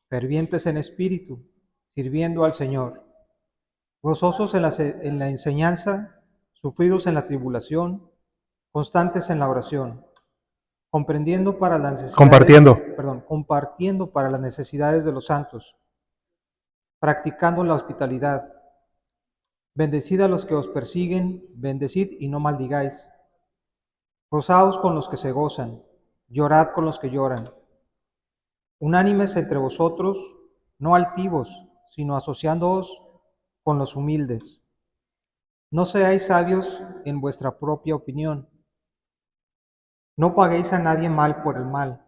fervientes en espíritu, sirviendo al Señor, gozosos en la enseñanza, sufridos en la tribulación, constantes en la oración, comprendiendo para las necesidades, compartiendo para las necesidades de los santos, practicando la hospitalidad. Bendecid a los que os persiguen, bendecid y no maldigáis. Gozaos con los que se gozan, llorad con los que lloran. Unánimes entre vosotros, no altivos, sino asociándoos con los humildes. No seáis sabios en vuestra propia opinión. No paguéis a nadie mal por el mal.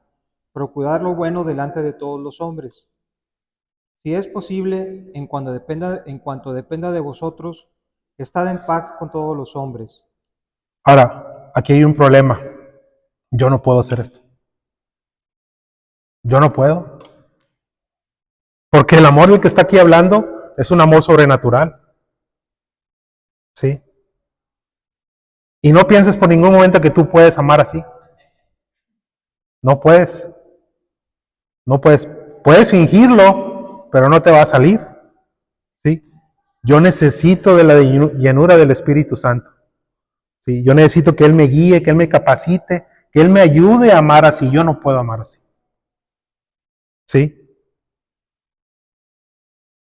Procurad lo bueno delante de todos los hombres. Si es posible, en cuanto dependa de vosotros, estad en paz con todos los hombres. Ahora, aquí hay un problema. Yo no puedo hacer esto. Yo no puedo. Porque el amor del que está aquí hablando es un amor sobrenatural. ¿Sí? Y no pienses por ningún momento que tú puedes amar así. No puedes. No puedes. Puedes fingirlo, pero no te va a salir. ¿sí? Yo necesito de la llenura del Espíritu Santo. ¿Sí? Yo necesito que Él me guíe, que Él me capacite, que Él me ayude a amar así. Yo no puedo amar así. ¿Sí?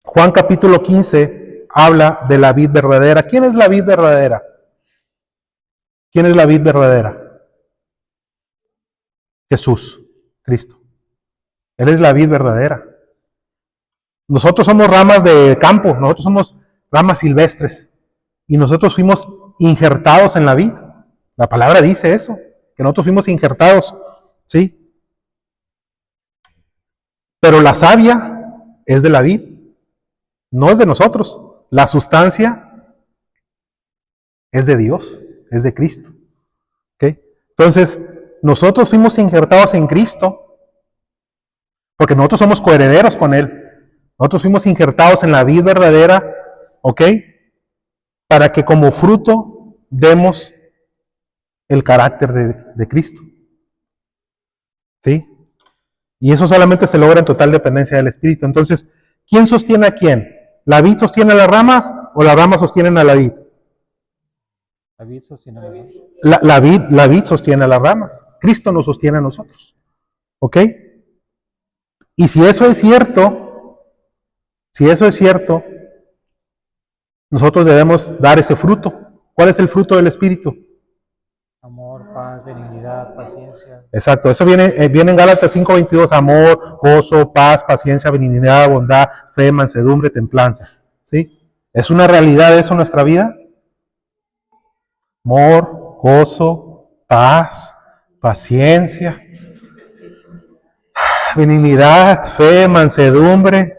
Juan capítulo 15 habla de la vid verdadera. ¿Quién es la vid verdadera? ¿Quién es la vid verdadera? Jesús, Cristo. Él es la vid verdadera. Nosotros somos ramas de campo, nosotros somos ramas silvestres. Y nosotros fuimos injertados en la vid. La palabra dice eso, que nosotros fuimos injertados. ¿Sí? Pero la savia es de la vid, no es de nosotros. La sustancia es de Dios, es de Cristo. ¿Okay? Entonces, nosotros fuimos injertados en Cristo, porque nosotros somos coherederos con Él. Nosotros fuimos injertados en la vid verdadera, ¿ok? Para que como fruto demos el carácter de Cristo. ¿Sí? Y eso solamente se logra en total dependencia del Espíritu. Entonces, ¿quién sostiene a quién? ¿La vid sostiene a las ramas o las ramas sostienen a la vid? La vid sostiene a la vid. La vid sostiene a las ramas. Cristo nos sostiene a nosotros. ¿Ok? Y si eso es cierto, nosotros debemos dar ese fruto. ¿Cuál es el fruto del Espíritu? Amor, paz, benignidad, paciencia. Exacto, eso viene en Gálatas 5:22, amor, gozo, paz, paciencia, benignidad, bondad, fe, mansedumbre, templanza. ¿Sí? ¿Es una realidad eso en nuestra vida? Amor, gozo, paz, paciencia, benignidad, fe, mansedumbre.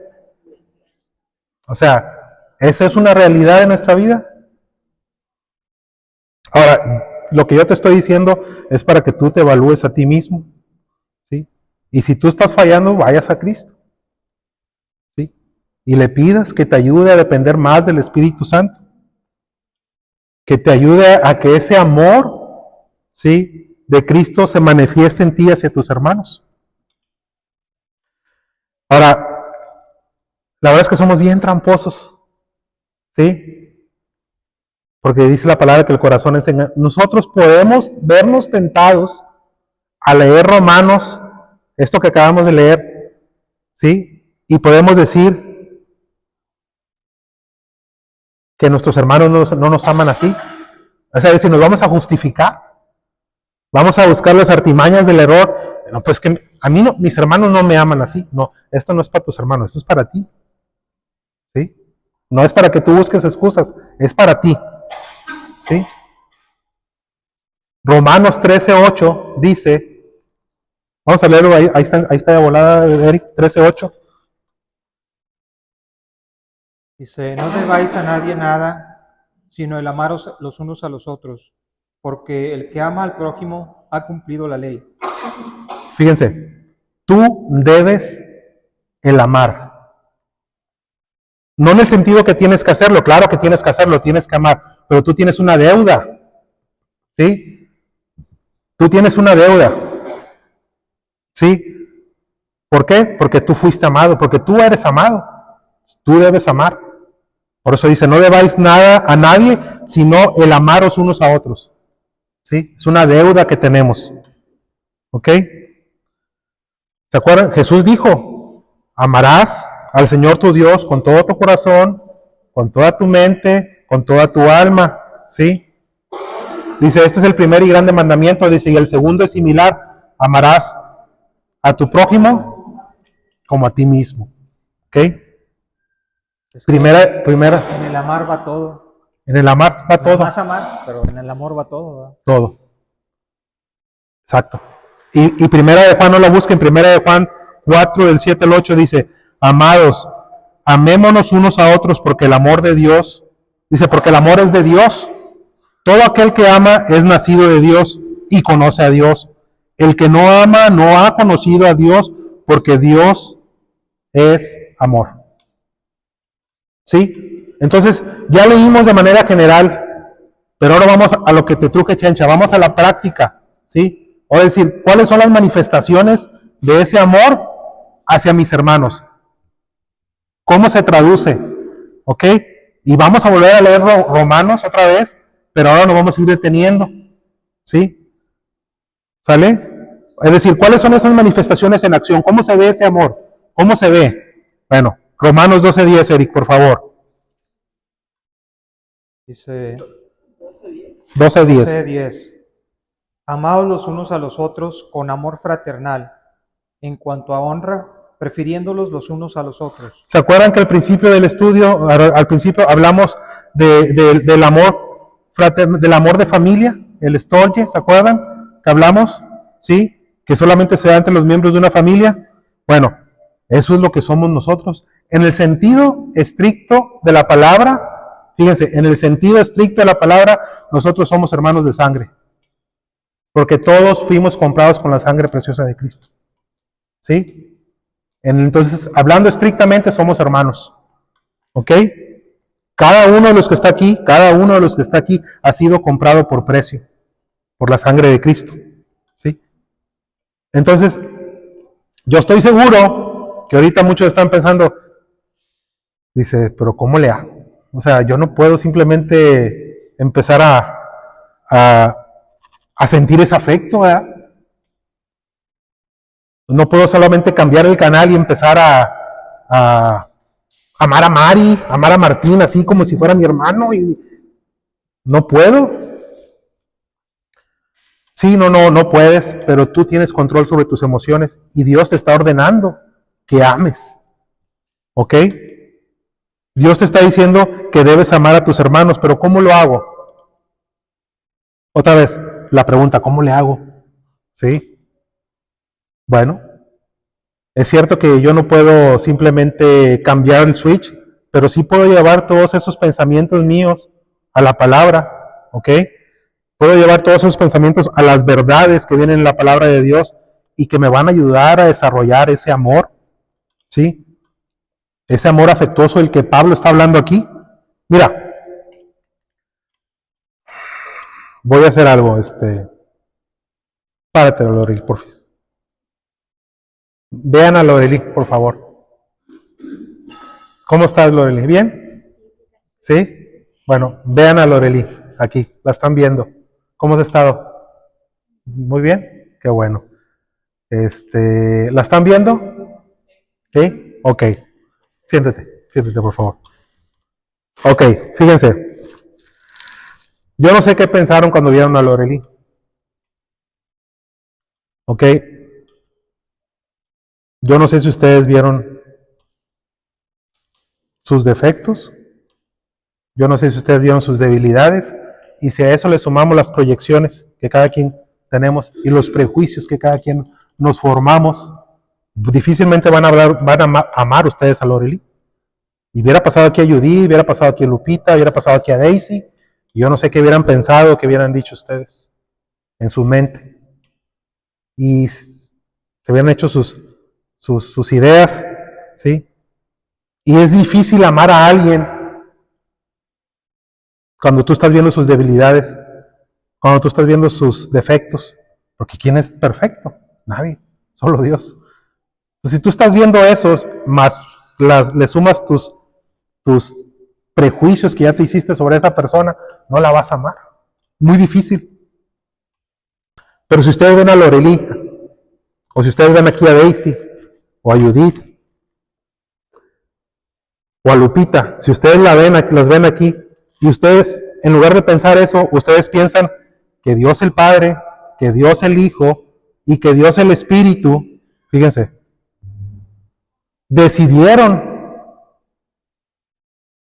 O sea, ¿esa es una realidad de nuestra vida? Ahora, lo que yo te estoy diciendo es para que tú te evalúes a ti mismo. ¿Sí? Y si tú estás fallando, vayas a Cristo. ¿Sí? Y le pidas que te ayude a depender más del Espíritu Santo. Que te ayude a que ese amor, ¿sí?, de Cristo se manifieste en ti hacia tus hermanos. Ahora, la verdad es que somos bien tramposos. ¿Sí? Porque dice la palabra que el corazón es engañoso. Nosotros podemos vernos tentados a leer Romanos, esto que acabamos de leer, ¿sí? Y podemos decir que nuestros hermanos no nos aman así. O sea, si nos vamos a justificar, vamos a buscar las artimañas del error. No, pues que a mí no, mis hermanos no me aman así. No, esto no es para tus hermanos, esto es para ti. ¿Sí? No es para que tú busques excusas, es para ti. ¿Sí? Romanos 13:8 dice, vamos a leerlo, ahí está de volada, Eric, 13:8. Dice, no debáis a nadie nada, sino el amaros los unos a los otros, porque el que ama al prójimo ha cumplido la ley. Fíjense, tú debes el amar. No en el sentido que tienes que hacerlo, claro que tienes que hacerlo, tienes que amar, pero tú tienes una deuda. ¿Sí? Tú tienes una deuda. ¿Sí? ¿Por qué? Porque tú fuiste amado, porque tú eres amado. Tú debes amar. Por eso dice, no debáis nada a nadie, sino el amaros unos a otros. ¿Sí? Es una deuda que tenemos. ¿Ok? ¿Se acuerdan? Jesús dijo, amarás al Señor tu Dios con todo tu corazón, con toda tu mente, con toda tu alma. ¿Sí? Dice, este es el primer y grande mandamiento. Dice, y el segundo es similar, amarás a tu prójimo como a ti mismo. ¿Ok? Primera. En el amar va todo. En el amar va todo. Más amar, pero en el amor va todo, ¿verdad? Todo. Exacto. Y primera de Juan, no la busquen, primera de Juan 4, del 7 al 8 dice, amados, amémonos unos a otros porque el amor de Dios, dice, porque el amor es de Dios. Todo aquel que ama es nacido de Dios y conoce a Dios. El que no ama no ha conocido a Dios porque Dios es amor. ¿Sí? Entonces, ya leímos de manera general, pero ahora vamos a lo que te truje, Chencha, vamos a la práctica, ¿sí? O decir, ¿cuáles son las manifestaciones de ese amor hacia mis hermanos? ¿Cómo se traduce? ¿ok? Y vamos a volver a leer Romanos otra vez, pero ahora nos vamos a ir deteniendo, ¿sí? ¿Sale? Es decir, ¿cuáles son esas manifestaciones en acción? ¿Cómo se ve ese amor? ¿Cómo se ve? Bueno, Romanos 12:10, Eric, por favor. Dice 12:10. 12:10. Amaos los unos a los otros con amor fraternal, en cuanto a honra, prefiriéndolos los unos a los otros. ¿Se acuerdan que al principio del estudio, al principio hablamos del amor fraterno, del amor de familia, el storge? ¿Se acuerdan que hablamos? ¿Sí? Que solamente se da entre los miembros de una familia. Bueno, eso es lo que somos nosotros. En el sentido estricto de la palabra, fíjense, en el sentido estricto de la palabra, nosotros somos hermanos de sangre. Porque todos fuimos comprados con la sangre preciosa de Cristo. ¿Sí? Entonces, hablando estrictamente, somos hermanos. ¿Ok? Cada uno de los que está aquí ha sido comprado por precio, por la sangre de Cristo. ¿Sí? Entonces, yo estoy seguro que ahorita muchos están pensando, dice, pero ¿cómo le hago? O sea, yo no puedo simplemente empezar a sentir ese afecto, ¿verdad? No puedo solamente cambiar el canal y empezar a amar a Mari, amar a Martín, así como si fuera mi hermano, y no puedo. Sí, no puedes, pero tú tienes control sobre tus emociones y Dios te está ordenando que ames. ¿Ok? Dios te está diciendo que debes amar a tus hermanos, pero ¿cómo lo hago? Otra vez, la pregunta, ¿cómo le hago? ¿Sí? Bueno, es cierto que yo no puedo simplemente cambiar el switch, pero sí puedo llevar todos esos pensamientos míos a la palabra, ¿ok? Puedo llevar todos esos pensamientos a las verdades que vienen en la palabra de Dios y que me van a ayudar a desarrollar ese amor, ¿sí? Ese amor afectuoso del que Pablo está hablando aquí. Mira, voy a hacer algo, párate, Loreli, por favor. Vean a Loreli, por favor. ¿Cómo estás, Loreli? ¿Bien? ¿Sí? Bueno, vean a Loreli, aquí, la están viendo. ¿Cómo has estado? Muy bien, qué bueno. ¿La están viendo? ¿Sí? Ok. Siéntate, por favor. Ok, fíjense. Yo no sé qué pensaron cuando vieron a Loreli. Ok. Yo no sé si ustedes vieron sus defectos. Yo no sé si ustedes vieron sus debilidades. Y si a eso le sumamos las proyecciones que cada quien tenemos y los prejuicios que cada quien nos formamos, difícilmente van a amar ustedes a Loreli. Y hubiera pasado aquí a Judy, hubiera pasado aquí a Lupita, hubiera pasado aquí a Daisy, y yo no sé qué hubieran pensado, qué hubieran dicho ustedes en su mente. Y se hubieran hecho sus ideas, ¿sí? Y es difícil amar a alguien cuando tú estás viendo sus debilidades, cuando tú estás viendo sus defectos, porque ¿quién es perfecto? Nadie, solo Dios. Entonces, si tú estás viendo esos, más le sumas tus prejuicios que ya te hiciste sobre esa persona, no la vas a amar. Muy difícil. Pero si ustedes ven a Loreli, o si ustedes ven aquí a Daisy, o a Judith, o a Lupita, si ustedes las ven aquí, y ustedes, en lugar de pensar eso, ustedes piensan que Dios el Padre, que Dios el Hijo, y que Dios el Espíritu, fíjense,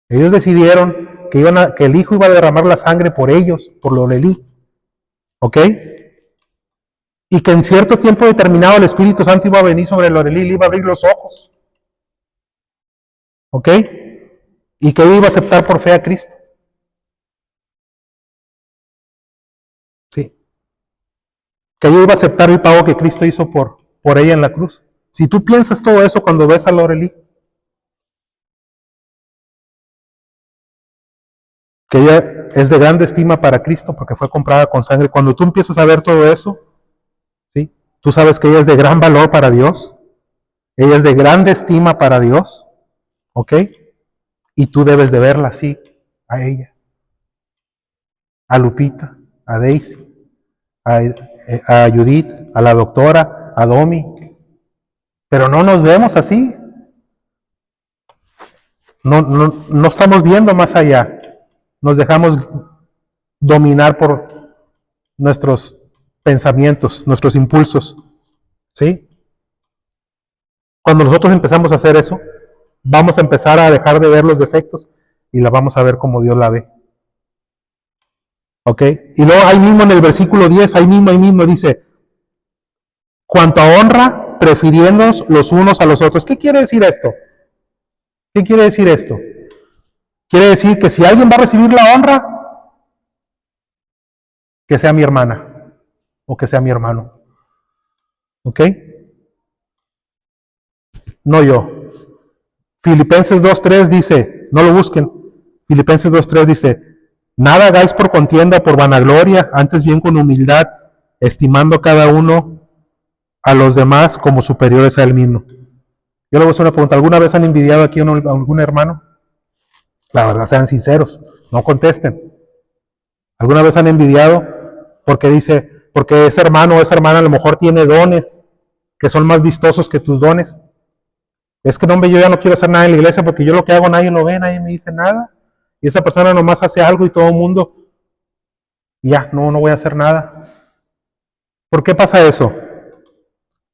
ellos decidieron que el Hijo iba a derramar la sangre por ellos, por Loreli, ¿ok? Y que en cierto tiempo determinado el Espíritu Santo iba a venir sobre Loreli y le iba a abrir los ojos. ¿Ok? Y que ella iba a aceptar por fe a Cristo. Sí. Que ella iba a aceptar el pago que Cristo hizo por ella en la cruz. Si tú piensas todo eso cuando ves a Loreli, que ella es de grande estima para Cristo porque fue comprada con sangre, cuando tú empiezas a ver todo eso, ¿sí? Tú sabes que ella es de gran valor para Dios, ella es de grande estima para Dios, ¿ok? Y tú debes de verla así, a ella, a Lupita, a Daisy, a Judith, a la doctora, a Domi. Pero no nos vemos así. No estamos viendo más allá. Nos dejamos dominar por nuestros pensamientos, nuestros impulsos. ¿Sí? Cuando nosotros empezamos a hacer eso, vamos a empezar a dejar de ver los defectos y la vamos a ver como Dios la ve. ¿Ok? Y luego ahí mismo en el versículo 10, ahí mismo dice, cuanto a honra, prefiriéndonos los unos a los otros. ¿Qué quiere decir esto? ¿Qué quiere decir esto? Quiere decir que si alguien va a recibir la honra, que sea mi hermana o que sea mi hermano. ¿Ok? No yo. Filipenses 2.3 dice, no lo busquen, Filipenses 2.3 dice, nada hagáis por contienda, por vanagloria, antes bien con humildad, estimando cada uno a los demás como superiores a él mismo. Yo le voy a hacer una pregunta, ¿alguna vez han envidiado aquí a algún hermano? La verdad, sean sinceros, no contesten. ¿Alguna vez han envidiado? Porque ese hermano o esa hermana a lo mejor tiene dones que son más vistosos que tus dones. Es que no, hombre, yo ya no quiero hacer nada en la iglesia porque yo lo que hago nadie lo ve, nadie me dice nada. Y esa persona nomás hace algo y todo el mundo, ya, no voy a hacer nada. ¿Por qué pasa eso?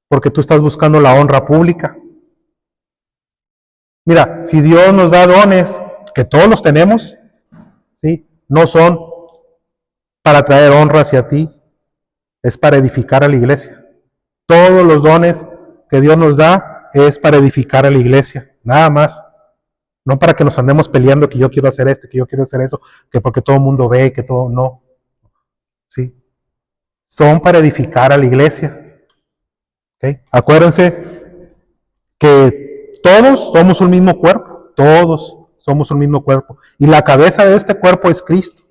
Porque tú estás buscando la honra pública. Mira, si Dios nos da dones, que todos los tenemos, ¿sí? No son para traer honra hacia ti, es para edificar a la iglesia. Todos los dones que Dios nos da es para edificar a la iglesia, nada más. No para que nos andemos peleando que yo quiero hacer esto, que yo quiero hacer eso, que porque todo el mundo ve, que todo, no. ¿Sí? Son para edificar a la iglesia. ¿Okay? Acuérdense que todos somos un mismo cuerpo, todos somos un mismo cuerpo. Y la cabeza de este cuerpo es Cristo.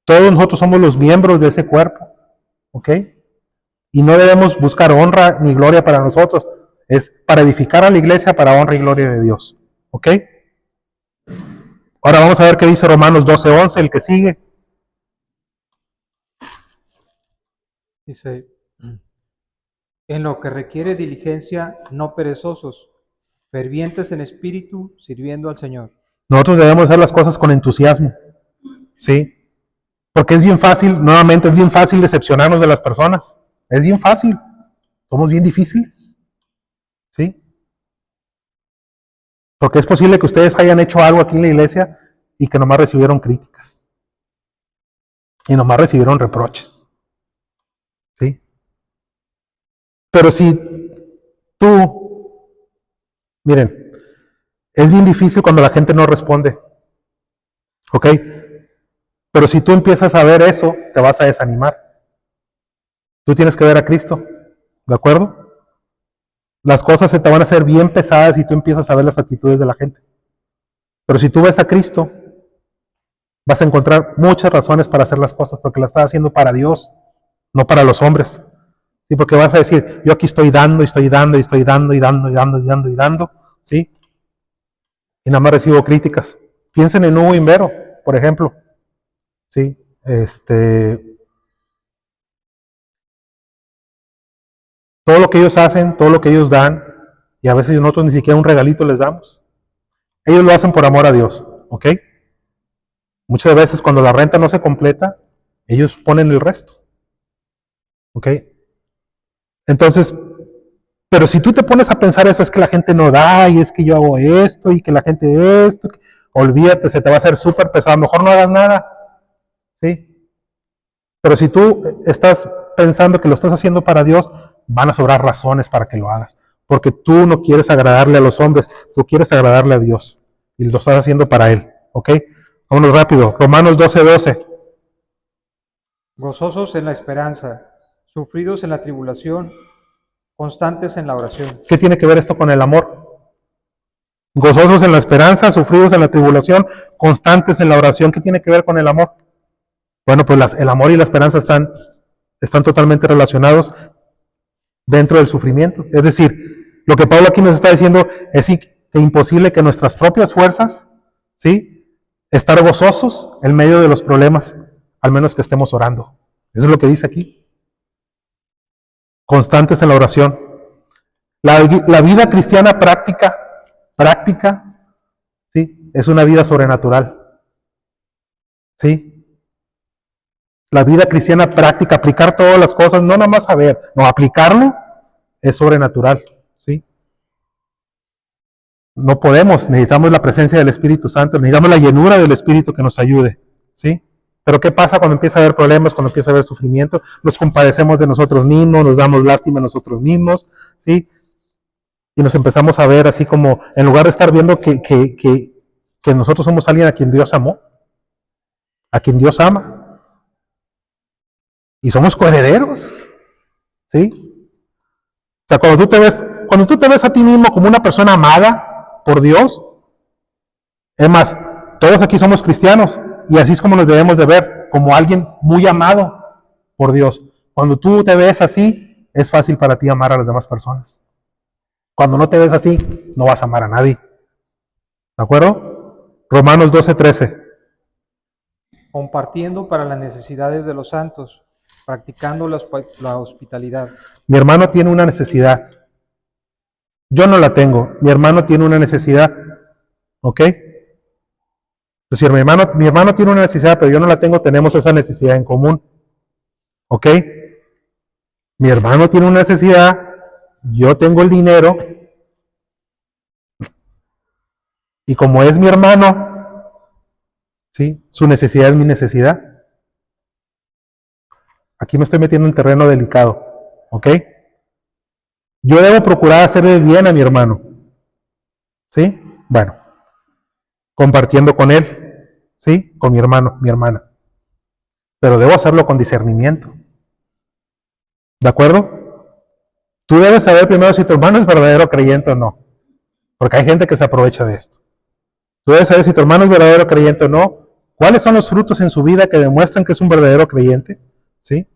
Todos nosotros somos los miembros de ese cuerpo. ¿Ok? Y no debemos buscar honra ni gloria para nosotros. Es para edificar a la iglesia, para honra y gloria de Dios. ¿Ok? Ahora vamos a ver qué dice Romanos 12:11, el que sigue. Dice, en lo que requiere diligencia, no perezosos, fervientes en espíritu, sirviendo al Señor. Nosotros debemos hacer las cosas con entusiasmo. ¿Sí? Porque es bien fácil, nuevamente, es bien fácil decepcionarnos de las personas. Es bien fácil. Somos bien difíciles. ¿Sí? Porque es posible que ustedes hayan hecho algo aquí en la iglesia y que nomás recibieron críticas. Y nomás recibieron reproches. ¿Sí? Pero si tú, miren, es bien difícil cuando la gente no responde. ¿Ok? Pero si tú empiezas a ver eso, te vas a desanimar. Tú tienes que ver a Cristo. ¿De acuerdo? Las cosas se te van a hacer bien pesadas y tú empiezas a ver las actitudes de la gente. Pero si tú ves a Cristo, vas a encontrar muchas razones para hacer las cosas, porque las estás haciendo para Dios, no para los hombres. ¿Sí? Porque vas a decir, yo aquí estoy dando, y estoy dando, y estoy dando, y dando, y dando, y dando, y dando, ¿sí? Y nada más recibo críticas. Piensen en Hugo Invero, por ejemplo. ¿Sí? Todo lo que ellos hacen, todo lo que ellos dan, y a veces nosotros ni siquiera un regalito les damos. Ellos lo hacen por amor a Dios, ¿ok? Muchas veces cuando la renta no se completa, ellos ponen el resto, ¿ok? Entonces, pero si tú te pones a pensar eso, es que la gente no da, y es que yo hago esto, y que la gente esto, olvídate, se te va a hacer súper pesado, mejor no hagas nada, ¿sí? Pero si tú estás pensando que lo estás haciendo para Dios, van a sobrar razones para que lo hagas. Porque tú no quieres agradarle a los hombres, tú quieres agradarle a Dios. Y lo estás haciendo para Él. ¿Ok? Vámonos rápido. Romanos 12:12. Gozosos en la esperanza, sufridos en la tribulación, constantes en la oración. ¿Qué tiene que ver esto con el amor? Gozosos en la esperanza, sufridos en la tribulación, constantes en la oración. ¿Qué tiene que ver con el amor? Bueno, pues el amor y la esperanza están totalmente relacionados dentro del sufrimiento. Es decir, lo que Pablo aquí nos está diciendo es que imposible que nuestras propias fuerzas ¿sí? Estar gozosos en medio de los problemas, al menos que estemos orando. Eso es lo que dice aquí. Constantes en la oración. La vida cristiana práctica, ¿sí? Es una vida sobrenatural. ¿Sí? La vida cristiana práctica, aplicar todas las cosas, no nada más saber, no, aplicarlo es sobrenatural, ¿sí? No podemos, necesitamos la presencia del Espíritu Santo, necesitamos la llenura del Espíritu que nos ayude, ¿sí? Pero ¿qué pasa cuando empieza a haber problemas, cuando empieza a haber sufrimiento? Nos compadecemos de nosotros mismos, nos damos lástima a nosotros mismos, ¿sí? Y nos empezamos a ver así como, en lugar de estar viendo que nosotros somos alguien a quien Dios amó, a quien Dios ama, y somos coherederos, ¿sí? O sea, cuando tú te ves a ti mismo como una persona amada por Dios, es más, todos aquí somos cristianos y así es como nos debemos de ver, como alguien muy amado por Dios. Cuando tú te ves así, es fácil para ti amar a las demás personas. Cuando no te ves así, no vas a amar a nadie. ¿De acuerdo? Romanos 12:13. Compartiendo para las necesidades de los santos, practicando la hospitalidad. Mi hermano tiene una necesidad. Yo no la tengo. Mi hermano tiene una necesidad. ¿Ok? Es decir, mi hermano tiene una necesidad, pero yo no la tengo, tenemos esa necesidad en común. ¿Ok? Mi hermano tiene una necesidad, yo tengo el dinero, y como es mi hermano, ¿sí? Su necesidad es mi necesidad. Aquí me estoy metiendo en terreno delicado. ¿Ok? Yo debo procurar hacerle bien a mi hermano. ¿Sí? Bueno, compartiendo con él, ¿sí? Con mi hermano, mi hermana. Pero debo hacerlo con discernimiento. ¿De acuerdo? Tú debes saber primero si tu hermano es verdadero creyente o no. Porque hay gente que se aprovecha de esto. Tú debes saber si tu hermano es verdadero creyente o no. ¿Cuáles son los frutos en su vida que demuestran que es un verdadero creyente? ¿Sí?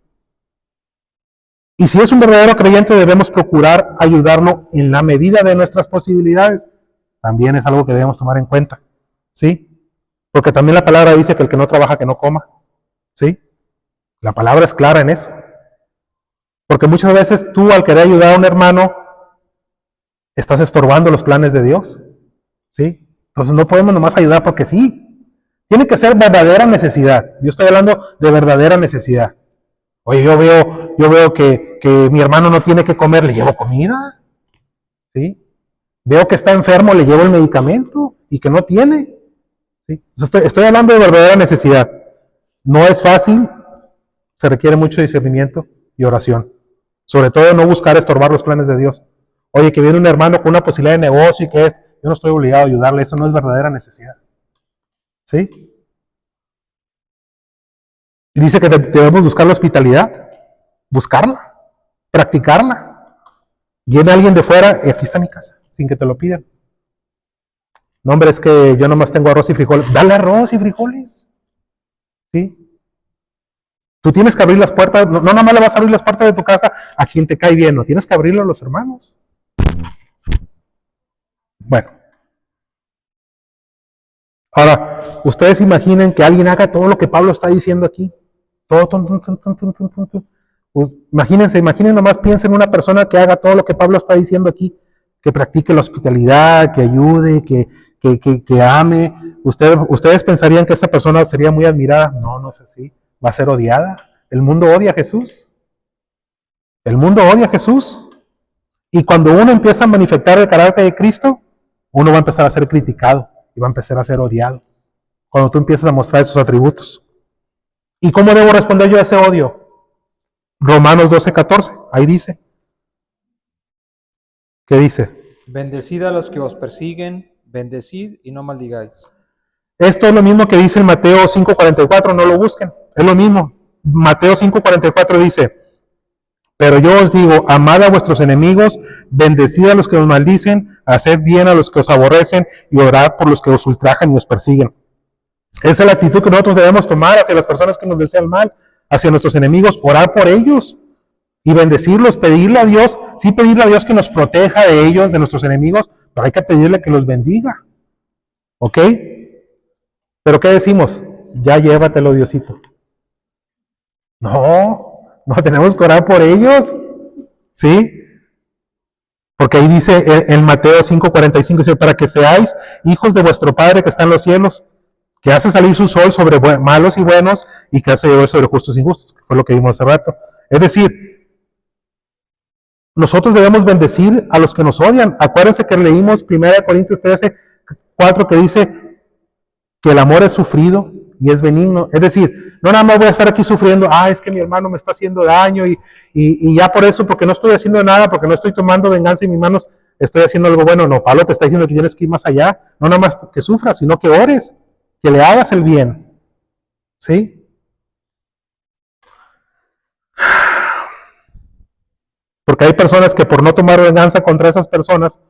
Y si es un verdadero creyente, debemos procurar ayudarlo en la medida de nuestras posibilidades. También es algo que debemos tomar en cuenta. ¿Sí? Porque también la palabra dice que el que no trabaja, que no coma. ¿Sí? La palabra es clara en eso. Porque muchas veces tú, al querer ayudar a un hermano, estás estorbando los planes de Dios. ¿Sí? Entonces no podemos nomás ayudar porque sí. Tiene que ser verdadera necesidad. Yo estoy hablando de verdadera necesidad. Oye, yo veo que mi hermano no tiene que comer, le llevo comida. ¿Sí? Veo que está enfermo, le llevo el medicamento y que no tiene. ¿Sí? Estoy hablando de verdadera necesidad. No es fácil, se requiere mucho discernimiento y oración. Sobre todo no buscar estorbar los planes de Dios. Oye, que viene un hermano con una posibilidad de negocio y que yo no estoy obligado a ayudarle, eso no es verdadera necesidad. ¿Sí? Y dice que debemos buscar la hospitalidad, buscarla, practicarla. Viene alguien de fuera y aquí está mi casa, sin que te lo pidan. No, hombre, es que yo nomás tengo arroz y frijoles. Dale arroz y frijoles. ¿Sí? Tú tienes que abrir las puertas, no nada más le vas a abrir las puertas de tu casa a quien te cae bien, no tienes que abrirlo a los hermanos. Bueno. Ahora, ustedes imaginen que alguien haga todo lo que Pablo está diciendo aquí. Todo, pues, imaginen nomás, piensen en una persona que haga todo lo que Pablo está diciendo aquí, que practique la hospitalidad, que ayude, que ame. Ustedes pensarían que esta persona sería muy admirada. No, no es así. Va a ser odiada. El mundo odia a Jesús. El mundo odia a Jesús. Y cuando uno empieza a manifestar el carácter de Cristo, uno va a empezar a ser criticado y va a empezar a ser odiado. Cuando tú empiezas a mostrar esos atributos. ¿Y cómo debo responder yo a ese odio? Romanos 12:14, ahí dice. ¿Qué dice? Bendecid a los que os persiguen, bendecid y no maldigáis. Esto es lo mismo que dice en Mateo 5:44, no lo busquen, es lo mismo. Mateo 5:44 dice, pero yo os digo, amad a vuestros enemigos, bendecid a los que os maldicen, haced bien a los que os aborrecen y orad por los que os ultrajan y os persiguen. Esa es la actitud que nosotros debemos tomar hacia las personas que nos desean mal, hacia nuestros enemigos, orar por ellos y bendecirlos, pedirle a Dios, sí pedirle a Dios que nos proteja de ellos, de nuestros enemigos, pero hay que pedirle que los bendiga. ¿Ok? Pero ¿qué decimos? Ya llévatelo, Diosito. No, no tenemos que orar por ellos, ¿sí? Porque ahí dice en Mateo 5:45, dice, para que seáis hijos de vuestro Padre que está en los cielos, que hace salir su sol sobre malos y buenos y que hace llover sobre justos y injustos, que fue lo que vimos hace rato. Es decir, nosotros debemos bendecir a los que nos odian. Acuérdense que leímos 1 Corintios 13:4 que dice que el amor es sufrido y es benigno. Es decir, no nada más voy a estar aquí sufriendo, es que mi hermano me está haciendo daño y ya por eso, porque no estoy haciendo nada, porque no estoy tomando venganza en mis manos, estoy haciendo algo bueno. No, Pablo te está diciendo que tienes que ir más allá, no nada más que sufras, sino que ores, que le hagas el bien. ¿Sí? Porque hay personas que por no tomar venganza contra esas personas,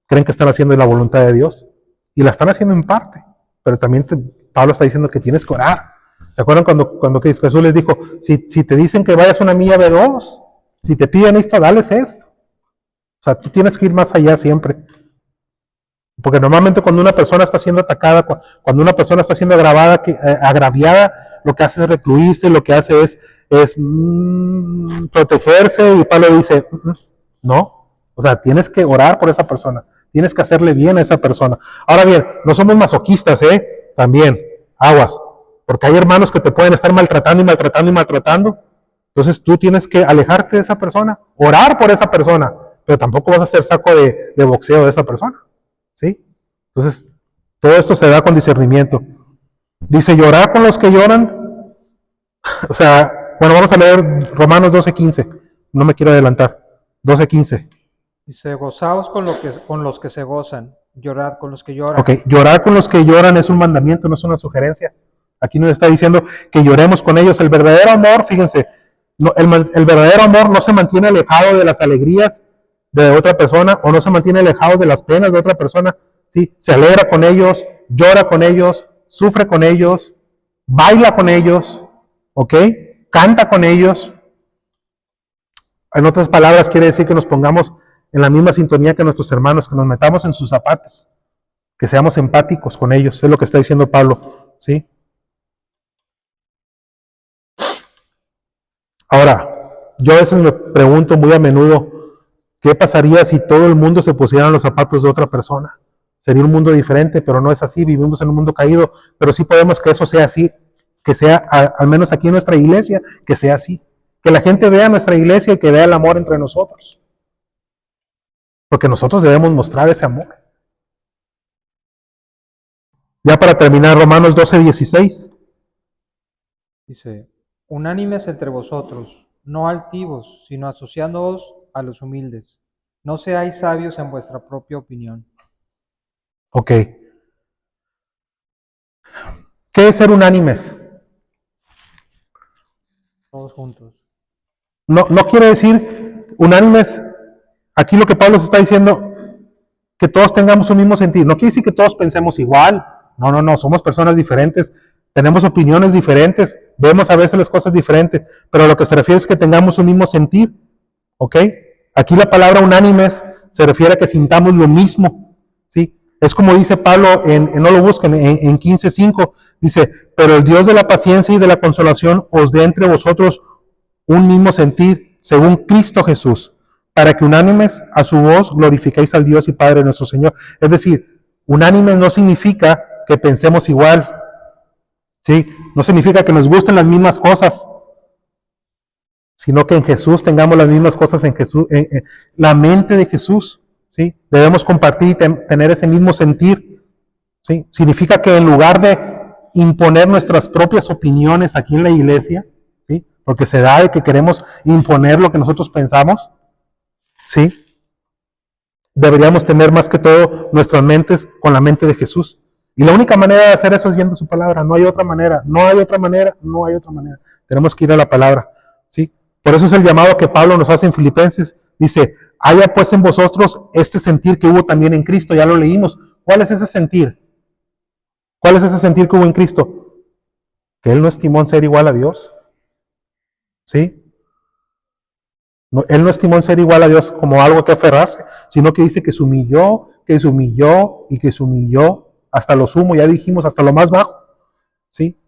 creen que están haciendo la voluntad de Dios. Y la están haciendo en parte. Pero también Pablo está diciendo que tienes que orar. ¿Se acuerdan cuando Jesús les dijo, si te dicen que vayas una milla, ve dos? Si te piden esto, dales esto. O sea, tú tienes que ir más allá siempre. Porque normalmente cuando una persona está siendo atacada, cuando una persona está siendo agraviada, lo que hace es recluirse, lo que hace es protegerse, y Pablo dice, no, o sea, tienes que orar por esa persona, tienes que hacerle bien a esa persona. Ahora bien, no somos masoquistas, también, aguas, porque hay hermanos que te pueden estar maltratando y maltratando y maltratando, entonces tú tienes que alejarte de esa persona, orar por esa persona, pero tampoco vas a hacer saco de boxeo de esa persona, ¿sí? Entonces, todo esto se da con discernimiento. Dice, llorar con los que lloran, o sea, bueno, vamos a leer Romanos 12:15. No me quiero adelantar. 12:15. Dice, gozaos con los que se gozan, llorad con los que lloran. Ok, llorar con los que lloran es un mandamiento, no es una sugerencia. Aquí nos está diciendo que lloremos con ellos. El verdadero amor, fíjense, el verdadero amor no se mantiene alejado de las alegrías de otra persona o no se mantiene alejado de las penas de otra persona. ¿Sí? Se alegra con ellos, llora con ellos, sufre con ellos, baila con ellos, ¿ok? Canta con ellos. En otras palabras, quiere decir que nos pongamos en la misma sintonía que nuestros hermanos, que nos metamos en sus zapatos, que seamos empáticos con ellos. Es lo que está diciendo Pablo, ¿sí? Ahora, yo a veces me pregunto muy a menudo, ¿qué pasaría si todo el mundo se pusiera en los zapatos de otra persona? Sería un mundo diferente, pero no es así. Vivimos en un mundo caído, pero sí podemos que eso sea así, que sea, al menos aquí en nuestra iglesia, que sea así. Que la gente vea nuestra iglesia y que vea el amor entre nosotros. Porque nosotros debemos mostrar ese amor. Ya para terminar, Romanos 12:16. Dice, unánimes entre vosotros, no altivos, sino asociándoos a los humildes. No seáis sabios en vuestra propia opinión. Ok. ¿Qué es ser unánimes? Todos juntos. No quiere decir unánimes. Aquí lo que Pablo se está diciendo, que todos tengamos un mismo sentir. No quiere decir que todos pensemos igual. No, somos personas diferentes, tenemos opiniones diferentes, vemos a veces las cosas diferentes, pero lo que se refiere es que tengamos un mismo sentir, ¿ok? Aquí la palabra unánimes se refiere a que sintamos lo mismo, ¿sí? Es como dice Pablo, no lo busquen, en 15:5, dice, pero el Dios de la paciencia y de la consolación os dé entre vosotros un mismo sentir, según Cristo Jesús, para que unánimes a su voz glorifiquéis al Dios y Padre de nuestro Señor. Es decir, unánimes no significa que pensemos igual, ¿sí? No significa que nos gusten las mismas cosas, sino que en Jesús tengamos las mismas cosas en Jesús, la mente de Jesús, ¿sí? Debemos compartir y tener ese mismo sentir, ¿sí? Significa que en lugar de imponer nuestras propias opiniones aquí en la iglesia, ¿sí? Porque se da de que queremos imponer lo que nosotros pensamos, ¿sí? Deberíamos tener más que todo nuestras mentes con la mente de Jesús. Y la única manera de hacer eso es yendo a su palabra. No hay otra manera, no hay otra manera, no hay otra manera. Tenemos que ir a la palabra, ¿sí? Por eso es el llamado que Pablo nos hace en Filipenses. Dice, haya pues en vosotros este sentir que hubo también en Cristo. Ya lo leímos. ¿Cuál es ese sentir? ¿Cuál es ese sentir que hubo en Cristo? Que Él no estimó en ser igual a Dios, ¿sí? No, Él no estimó en ser igual a Dios como algo que aferrarse, sino que dice que se humilló y que se humilló hasta lo sumo, ya dijimos, hasta lo más bajo, ¿sí?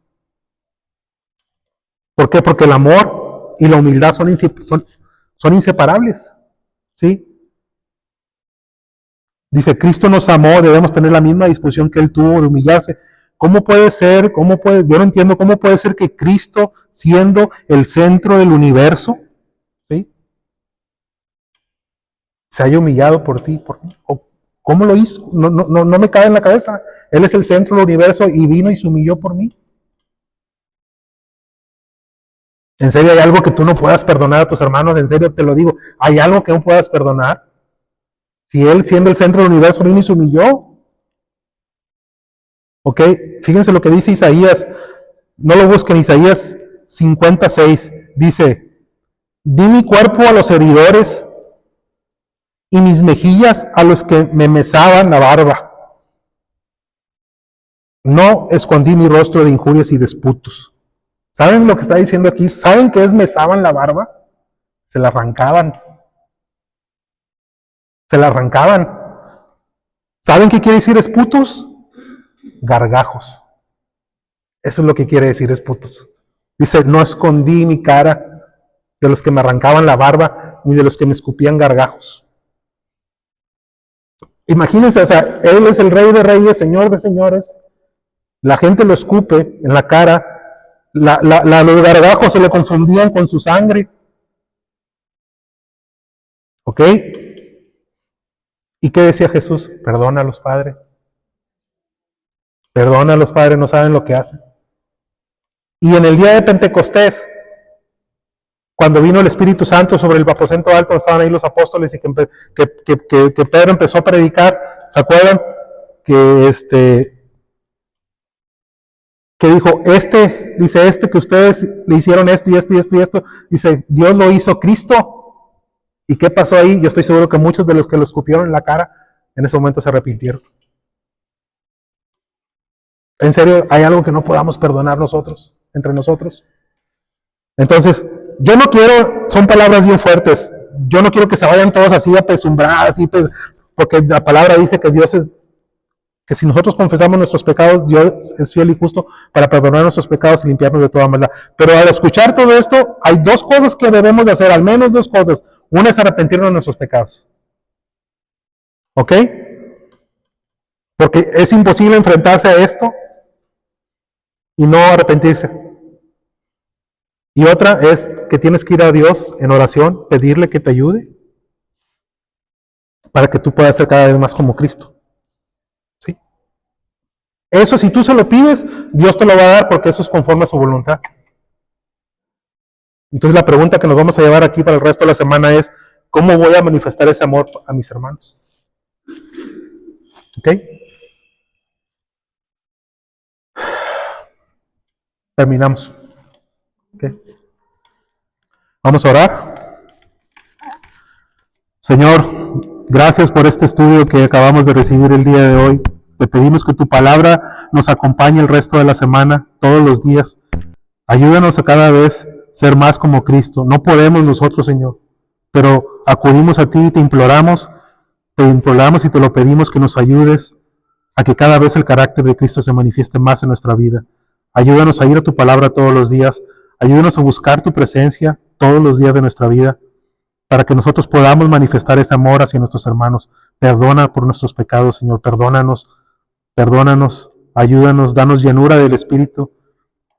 ¿Por qué? Porque el amor y la humildad son inseparables, ¿sí? Dice, Cristo nos amó, debemos tener la misma disposición que Él tuvo de humillarse. ¿Cómo puede ser? Yo no entiendo cómo puede ser que Cristo, siendo el centro del universo, ¿sí?, se haya humillado por ti, por mí. ¿Cómo lo hizo? No me cabe en la cabeza. Él es el centro del universo y vino y se humilló por mí. ¿En serio hay algo que tú no puedas perdonar a tus hermanos? En serio te lo digo, ¿hay algo que no puedas perdonar? Si Él, siendo el centro del universo, vino y se humilló. ¿Ok? Fíjense lo que dice Isaías. No lo busquen, Isaías 56. Dice, di mi cuerpo a los heridores y mis mejillas a los que me mesaban la barba. No escondí mi rostro de injurias y disputos. ¿Saben lo que está diciendo aquí? ¿Saben qué es mesaban la barba? Se la arrancaban. Se la arrancaban. ¿Saben qué quiere decir esputos? Gargajos. Eso es lo que quiere decir esputos. Dice, no escondí mi cara de los que me arrancaban la barba, ni de los que me escupían gargajos. Imagínense, o sea, Él es el Rey de Reyes, Señor de Señores. La gente lo escupe en la cara. Los gargajos se le confundían con su sangre. ¿Ok? ¿Y qué decía Jesús? Perdónalos, Padre. Perdónalos, Padre, no saben lo que hacen. Y en el día de Pentecostés, cuando vino el Espíritu Santo sobre el aposento alto, estaban ahí los apóstoles y que Pedro empezó a predicar, ¿se acuerdan? Que dijo, dice, que ustedes le hicieron esto y esto y esto y esto, dice, Dios lo hizo Cristo. ¿Y qué pasó ahí? Yo estoy seguro que muchos de los que lo escupieron en la cara, en ese momento se arrepintieron. En serio, hay algo que no podamos perdonar nosotros, entre nosotros. Entonces, yo no quiero, son palabras bien fuertes, yo no quiero que se vayan todos así apesumbrados, porque la palabra dice que Dios es, que si nosotros confesamos nuestros pecados, Dios es fiel y justo para perdonar nuestros pecados y limpiarnos de toda maldad. Pero al escuchar todo esto, hay dos cosas que debemos de hacer, al menos dos cosas. Una es arrepentirnos de nuestros pecados. ¿Ok? Porque es imposible enfrentarse a esto y no arrepentirse. Y otra es que tienes que ir a Dios en oración, pedirle que te ayude para que tú puedas ser cada vez más como Cristo. ¿Sí? Eso, si tú se lo pides, Dios te lo va a dar porque eso es conforme a su voluntad. Entonces la pregunta que nos vamos a llevar aquí para el resto de la semana es, ¿cómo voy a manifestar ese amor a mis hermanos? ¿Ok? Terminamos. ¿Ok? Vamos a orar. Señor, gracias por este estudio que acabamos de recibir el día de hoy. Te pedimos que tu palabra nos acompañe el resto de la semana, todos los días. Ayúdanos a cada vez ser más como Cristo. No podemos nosotros, Señor, pero acudimos a ti y te imploramos y te lo pedimos que nos ayudes a que cada vez el carácter de Cristo se manifieste más en nuestra vida. Ayúdanos a ir a tu palabra todos los días. Ayúdanos a buscar tu presencia todos los días de nuestra vida para que nosotros podamos manifestar ese amor hacia nuestros hermanos. Perdona por nuestros pecados, Señor. Perdónanos, ayúdanos, danos llenura del Espíritu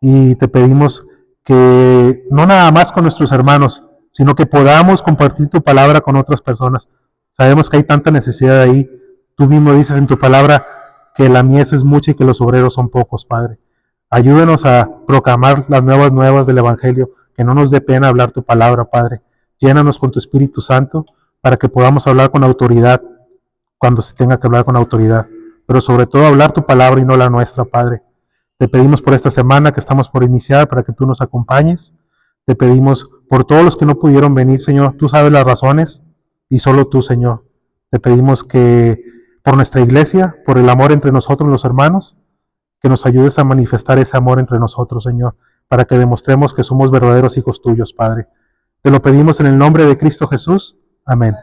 y te pedimos que no nada más con nuestros hermanos, sino que podamos compartir tu palabra con otras personas. Sabemos que hay tanta necesidad ahí. Tú mismo dices en tu palabra que la mies es mucha y que los obreros son pocos, Padre. Ayúdanos a proclamar las nuevas del Evangelio, que no nos dé pena hablar tu palabra, Padre. Llénanos con tu Espíritu Santo para que podamos hablar con autoridad cuando se tenga que hablar con autoridad, pero sobre todo hablar tu palabra y no la nuestra, Padre. Te pedimos por esta semana que estamos por iniciar para que tú nos acompañes. Te pedimos por todos los que no pudieron venir, Señor. Tú sabes las razones y solo tú, Señor. Te pedimos que por nuestra iglesia, por el amor entre nosotros los hermanos, que nos ayudes a manifestar ese amor entre nosotros, Señor, para que demostremos que somos verdaderos hijos tuyos, Padre. Te lo pedimos en el nombre de Cristo Jesús. Amén.